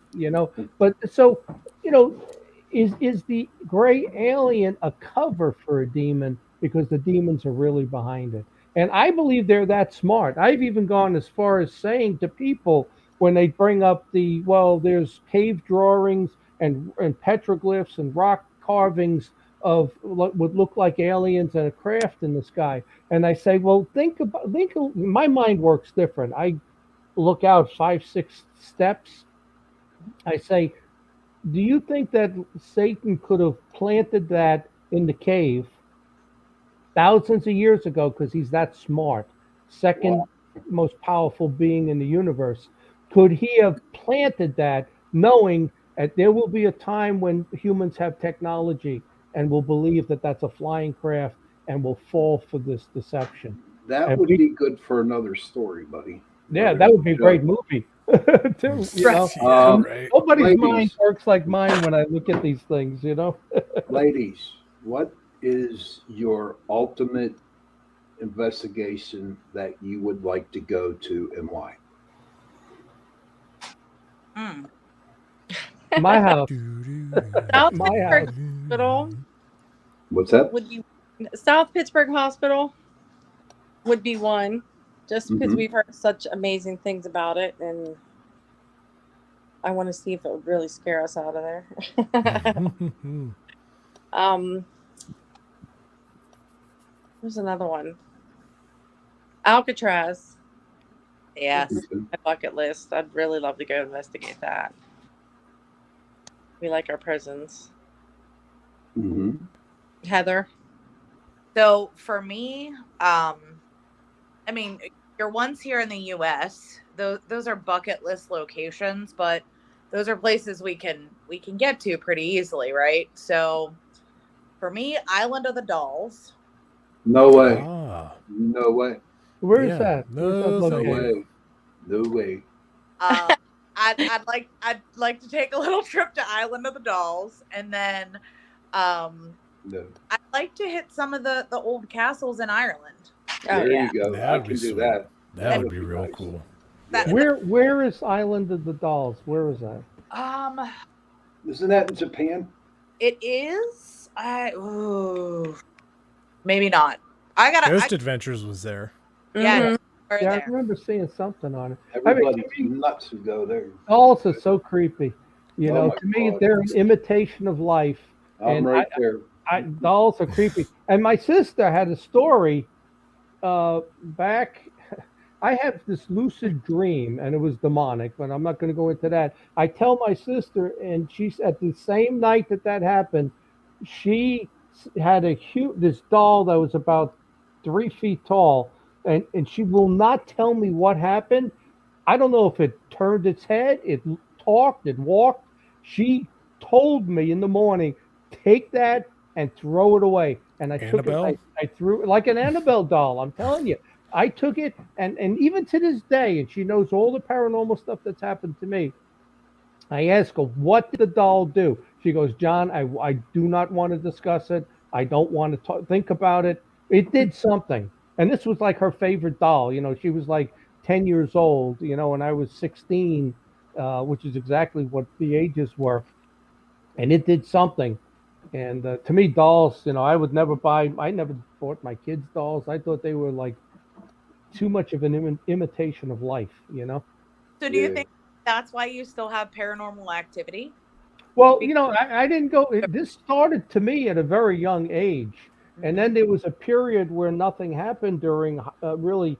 But so, is the gray alien a cover for a demon because the demons are really behind it? And I believe they're that smart. I've even gone as far as saying to people when they bring up there's cave drawings and petroglyphs and rock carvings of what would look like aliens and a craft in the sky. And I say, well, my mind works different. I look out 5-6 steps. I say, do you think that Satan could have planted that in the cave thousands of years ago because he's that smart, second most powerful being in the universe? Could he have planted that knowing that there will be a time when humans have technology and will believe that that's a flying craft and will fall for this deception? That And would be good for another story, buddy. yeah, Another that would be a show. great movie. Too, Yeah, right. Nobody's mind Ladies, works like mine when I look at these things. ladies, what is your ultimate investigation that you would like to go to and why? My house. South My Pittsburgh house. Hospital What's that? would be South Pittsburgh Hospital would be one, just because we've heard such amazing things about it, and I want to see if it would really scare us out of there. There's another one, Alcatraz. Yes. My bucket list. I'd really love to go investigate that. We like our prisons. Mm-hmm. Heather. So for me, I mean, your ones here in the U.S., those are bucket list locations, but those are places we can get to pretty easily, right? So for me, Island of the Dolls. No way. Ah, No way. Where is yeah. that? Where's that No, No thank located? you. way. No way. I'd like to take a little trip to Island of the Dolls, and then No. I'd like to hit some of the old castles in Ireland. Oh There yeah. you go. That I would can be do sweet. that. That would be be real nice. cool. That- Where is Island of the Dolls? Where is that? Isn't that in Japan? It is. Maybe not. Ghost Adventures was there. Yeah, Mhm. we're Yeah, I there. remember seeing something on it. Everybody's nuts who go there. Dolls are so creepy. You Oh know, my to me, God. they're an imitation of life. I'm And right there. Dolls are creepy. And my sister had a story back. I had this lucid dream, and it was demonic, but I'm not going to go into that. I tell my sister, and she's at the same night that happened, she had this doll that was about 3 feet tall, and she will not tell me what happened. I don't know if it turned its head, it talked, it walked. She told me in the morning, take that and throw it away. And I took Annabelle? it, I threw it like an Annabelle doll. I'm telling you, I took it, and even to this day, and she knows all the paranormal stuff that's happened to me. I ask her, what did the doll do? She goes, John, I do not want to discuss it. I don't want to think about it. It did something. And this was like her favorite doll. You know, she was like 10 years old, you know, and I was 16, which is exactly what the ages were. And it did something. And to me, dolls, you know, I never bought my kids dolls. I thought they were like too much of an imitation of life, you know? So do you Yeah. think that's why you still have Paranormal Activity? Well, you know, I didn't go. This started to me at a very young age, and then there was a period where nothing happened during really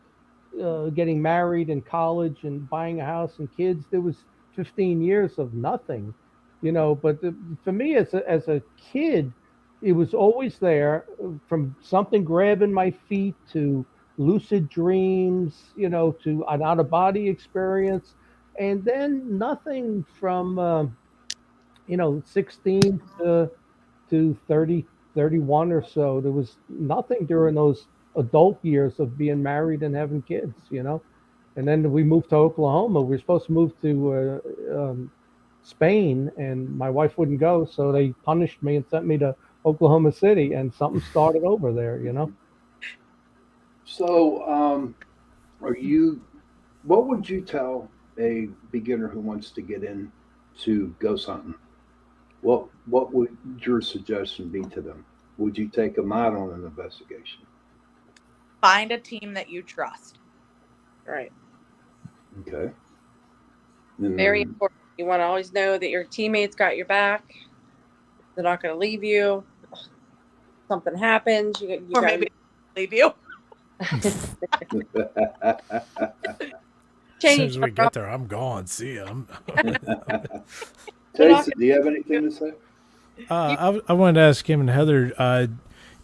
getting married in college and buying a house and kids. There was 15 years of nothing, you know. But for me, as a kid, it was always there. From something grabbing my feet to lucid dreams, you know, to an out of body experience, and then nothing from. 16 to 30, 31 or so. There was nothing during those adult years of being married and having kids, you know. And then we moved to Oklahoma. We were supposed to move to Spain, and my wife wouldn't go, so they punished me and sent me to Oklahoma City, and something started over there, you know. So, what would you tell a beginner who wants to get into ghost hunting? What would your suggestion be to them? Would you take them out on an investigation? Find a team that you trust. Right. Okay. And Very then- important. You want to always know that your teammates got your back. They're not going to leave you. Something happens. You Or maybe leave you. As change soon as we get there, I'm gone. See ya. Jason, do you have anything to say? I wanted to ask Kim and Heather,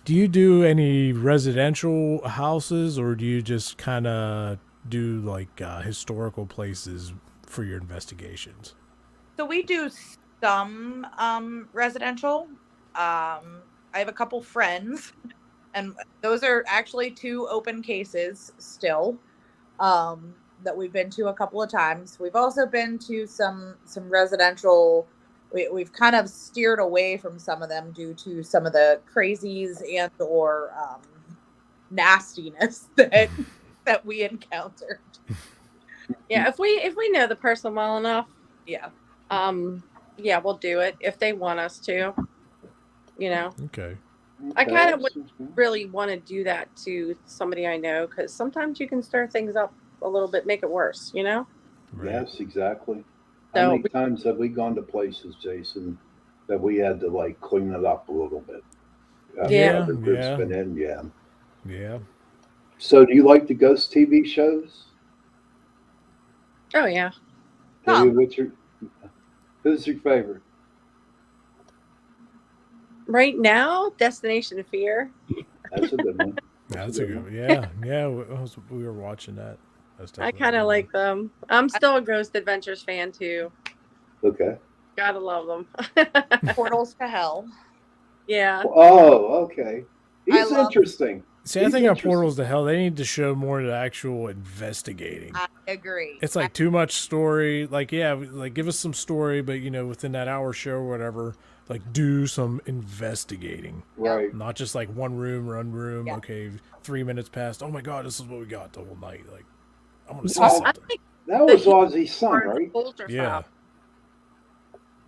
do you do any residential houses, or do you just kind of do like historical places for your investigations? So we do some residential. I have a couple friends, and those are actually 2 open cases still that we've been to a couple of times. We've also been to some residential. We've kind of steered away from some of them due to some of the crazies and or nastiness that we encountered. Yeah, if we know the person well enough, Yeah. yeah, we'll do it if they want us to. You know, Okay. I kind of Okay. really want to do that to somebody I know, because sometimes you can stir things up a little bit, make it worse. You know. Right. Yes, exactly. So- How many times have we gone to places, Jason, that we had to like clean it up a little bit? Yeah. Other groups Yeah. been in, yeah. Yeah. So, do you like the ghost TV shows? Oh yeah. Some. Who's your favorite? Right now, Destination Fear. That's a good one. That's a good one. Yeah. Yeah. We were watching that. That's I definitely a kind good of one. like them. I'm still a Ghost Adventures fan too. Okay. Gotta love them. Portals to Hell. Yeah. Oh, okay. I He's love- interesting. See, I He's think on interesting. Portals to Hell, they need to show more of the actual investigating. I agree. It's like too much story. Like, yeah, like give us some story, but within that hour show or whatever, like do some investigating. Right. Not just like one room. Yeah. Okay, 3 minutes passed. Oh my God, this is what we got the whole night. Like, I want to see I- something. I think That was Ozzy's son, right? Holter Yeah. file.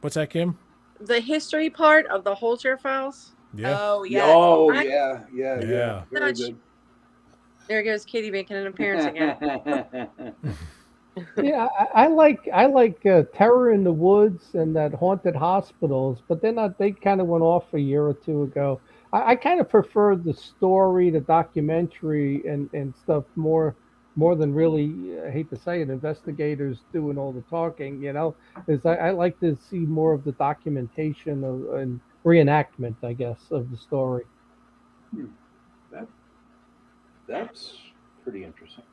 What's that, Kim? The history part of the Holter files. Yeah. Oh yeah. Oh, I- yeah. Yeah. Very good. There goes Kitty making an appearance again. Yeah, I like Terror in the Woods and that Haunted Hospitals, but they kind of went off a year or two ago. I kind of prefer the story, the documentary, and stuff more than really. I hate to say it, investigators doing all the talking. Is I like to see more of the documentation and reenactment, I guess, of the story. That's pretty interesting.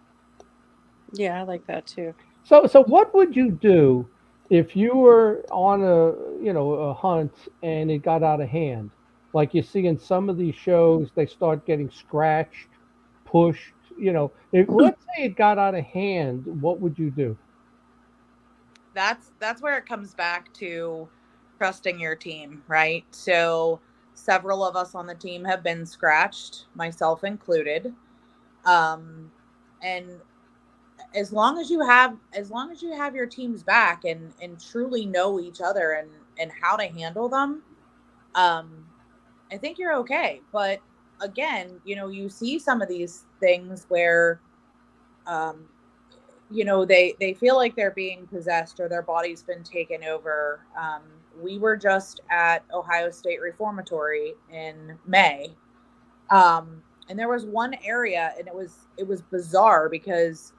Yeah, I like that too. So what would you do if you were on a hunt and it got out of hand? Like you see in some of these shows, they start getting scratched, pushed. If let's say it got out of hand, what would you do? That's where it comes back to trusting your team, right? So several of us on the team have been scratched, myself included. And as long as you have your team's back and truly know each other and how to handle them, I think you're okay. But again, you see some of these things where, they feel like they're being possessed or their body's been taken over. We were just at Ohio State Reformatory in May. And there was one area, and it was bizarre because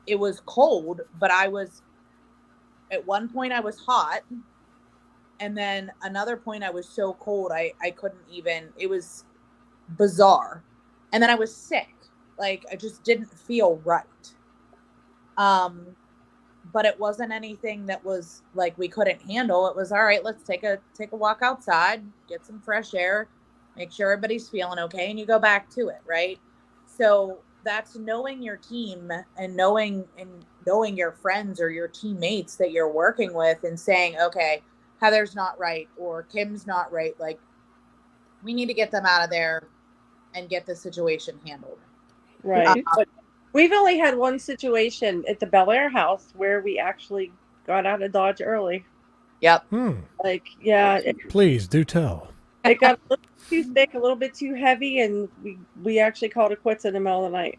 it was cold, but at one point I was hot. And then another point I was so cold, I couldn't even, it was bizarre. And then I was sick. Like I just didn't feel right. But it wasn't anything that was like we couldn't handle. It was all right, let's take a walk outside, get some fresh air, make sure everybody's feeling okay, and you go back to it, right? So that's knowing your team and knowing your friends or your teammates that you're working with and saying, okay, Heather's not right or Kim's not right. Like we need to get them out of there and get the situation handled. Right. But we've only had one situation at the Bel Air house where we actually got out of Dodge early. Yep. Like, yeah, Please do tell. it got a little too thick, a little bit too heavy, and we actually called it quits in the middle of the night.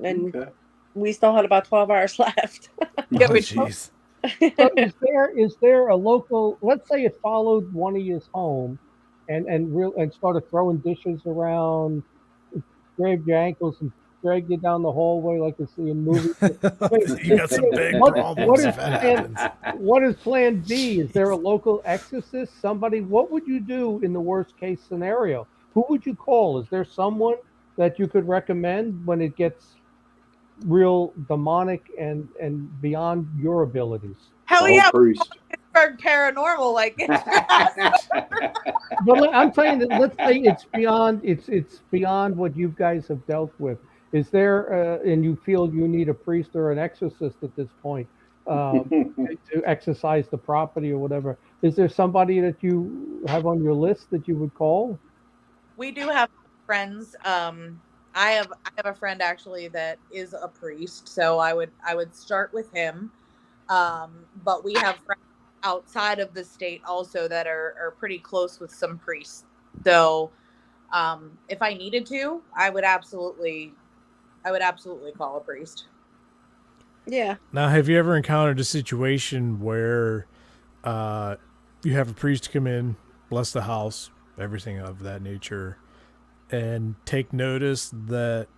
And Okay. we still had about 12 hours left. Yeah, we- Jeez. So is there a local? Let's say it followed one of you home, and started throwing dishes around, grabbed your ankles and dragged you down the hallway like you see in movies. You got some big What problems is if that happens. What is Plan B? Is there a local exorcist? Somebody? What would you do in the worst case scenario? Who would you call? Is there someone that you could recommend when it gets real demonic and beyond your abilities? Hell yeah, Priest. Pittsburgh Paranormal, like But I'm saying that let's say it's beyond what you guys have dealt with. Is there and you feel you need a priest or an exorcist at this point to exorcise the property or whatever? Is there somebody that you have on your list that you would call? we do have friends. I have a friend actually that is a priest, so I would start with him. But we have friends outside of the state also that are pretty close with some priests. So if I needed to, I would absolutely call a priest. Yeah. Now, have you ever encountered a situation where you have a priest come in, bless the house, everything of that nature, and take notice that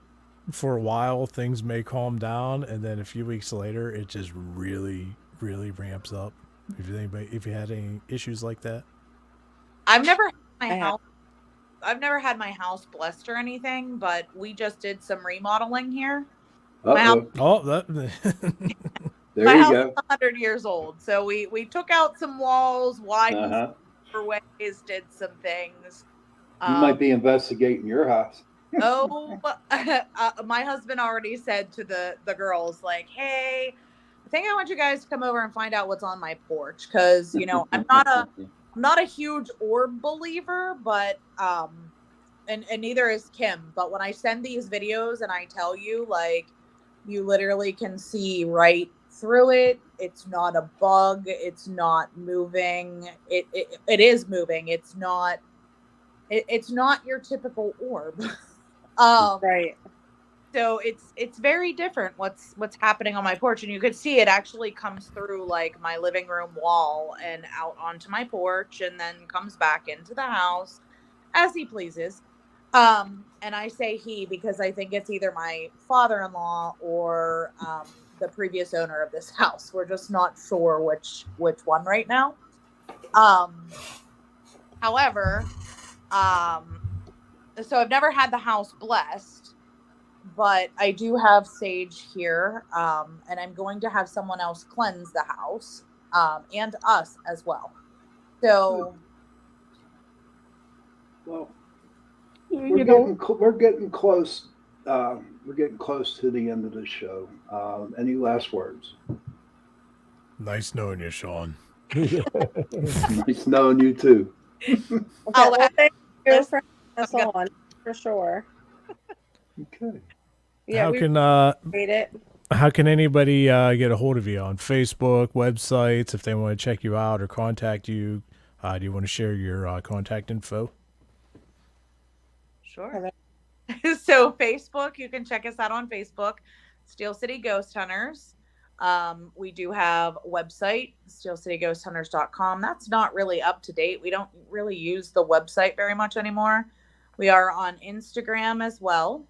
for a while things may calm down, and then a few weeks later it just really, really ramps up? If you had any issues like that? I've never had my house blessed or anything, but we just did some remodeling here. Uh-oh. Oh, that There My you house go. is 100 years old, so we took out some walls, widened Uh-huh. some ways, did some things. You might be investigating your house. My husband already said to the girls, like, hey, I think I want you guys to come over and find out what's on my porch, because I'm not a huge orb believer, but and neither is Kim. But when I send these videos and I tell you, like, you literally can see right through it. It's not a bug. It's not moving. It is moving. It's not your typical orb. Right. So it's very different what's happening on my porch, and you could see it actually comes through like my living room wall and out onto my porch, and then comes back into the house as he pleases. And I say he because I think it's either my father-in-law or the previous owner of this house. We're just not sure which one right now. However, so I've never had the house blessed, but I do have sage here, and I'm going to have someone else cleanse the house, and us as well. So, Well, You know, we're getting close. We're getting close to the end of the show. Any last words? Nice knowing you, Sean. Nice knowing you too. I'll well, thank you this- for having us on, for sure. Okay. Yeah, we made it. How can anybody get a hold of you on Facebook, websites, if they want to check you out or contact you? Do you want to share your contact info? Sure. So Facebook, you can check us out on Facebook, Steel City Ghost Hunters. We do have a website, steelcityghosthunters.com. That's not really up to date. We don't really use the website very much anymore. We are on Instagram as well.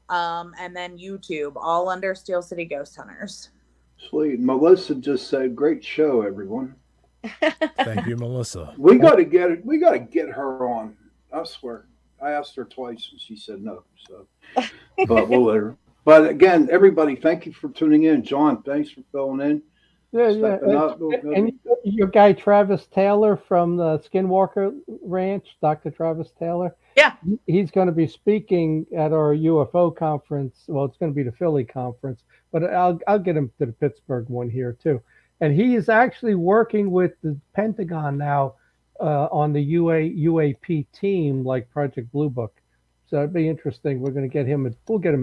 And then YouTube, all under Steel City Ghost Hunters. Sweet. Melissa just said, "Great show, everyone." Thank you, Melissa. We got to get it. We got to get her on. I swear. I asked her twice and she said no. So, but we'll let her. But again, everybody, thank you for tuning in. John, thanks for filling in. yeah. And your guy Travis Taylor from the Skinwalker Ranch, Dr. Travis Taylor. Yeah. He's going to be speaking at our UFO conference. Well, it's going to be the Philly conference, but I'll get him to the Pittsburgh one here too. And he is actually working with the Pentagon now on the UAP team, like Project Blue Book. So it'd be interesting. We'll get him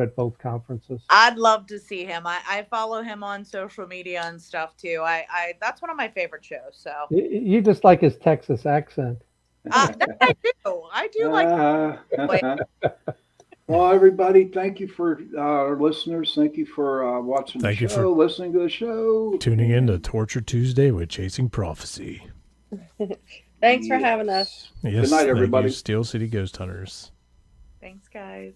at both conferences. I'd love to see him. I follow him on social media and stuff too. I that's one of my favorite shows. So You just like his Texas accent. I do like. Well, everybody, thank you for our listeners. Thank you for watching Thank the you show, for listening to the show. Tuning in to Torture Tuesday with Chasing Prophecy. Thanks for having us. Yes, Good night, thank everybody. you, Steel City Ghost Hunters. Thanks, guys.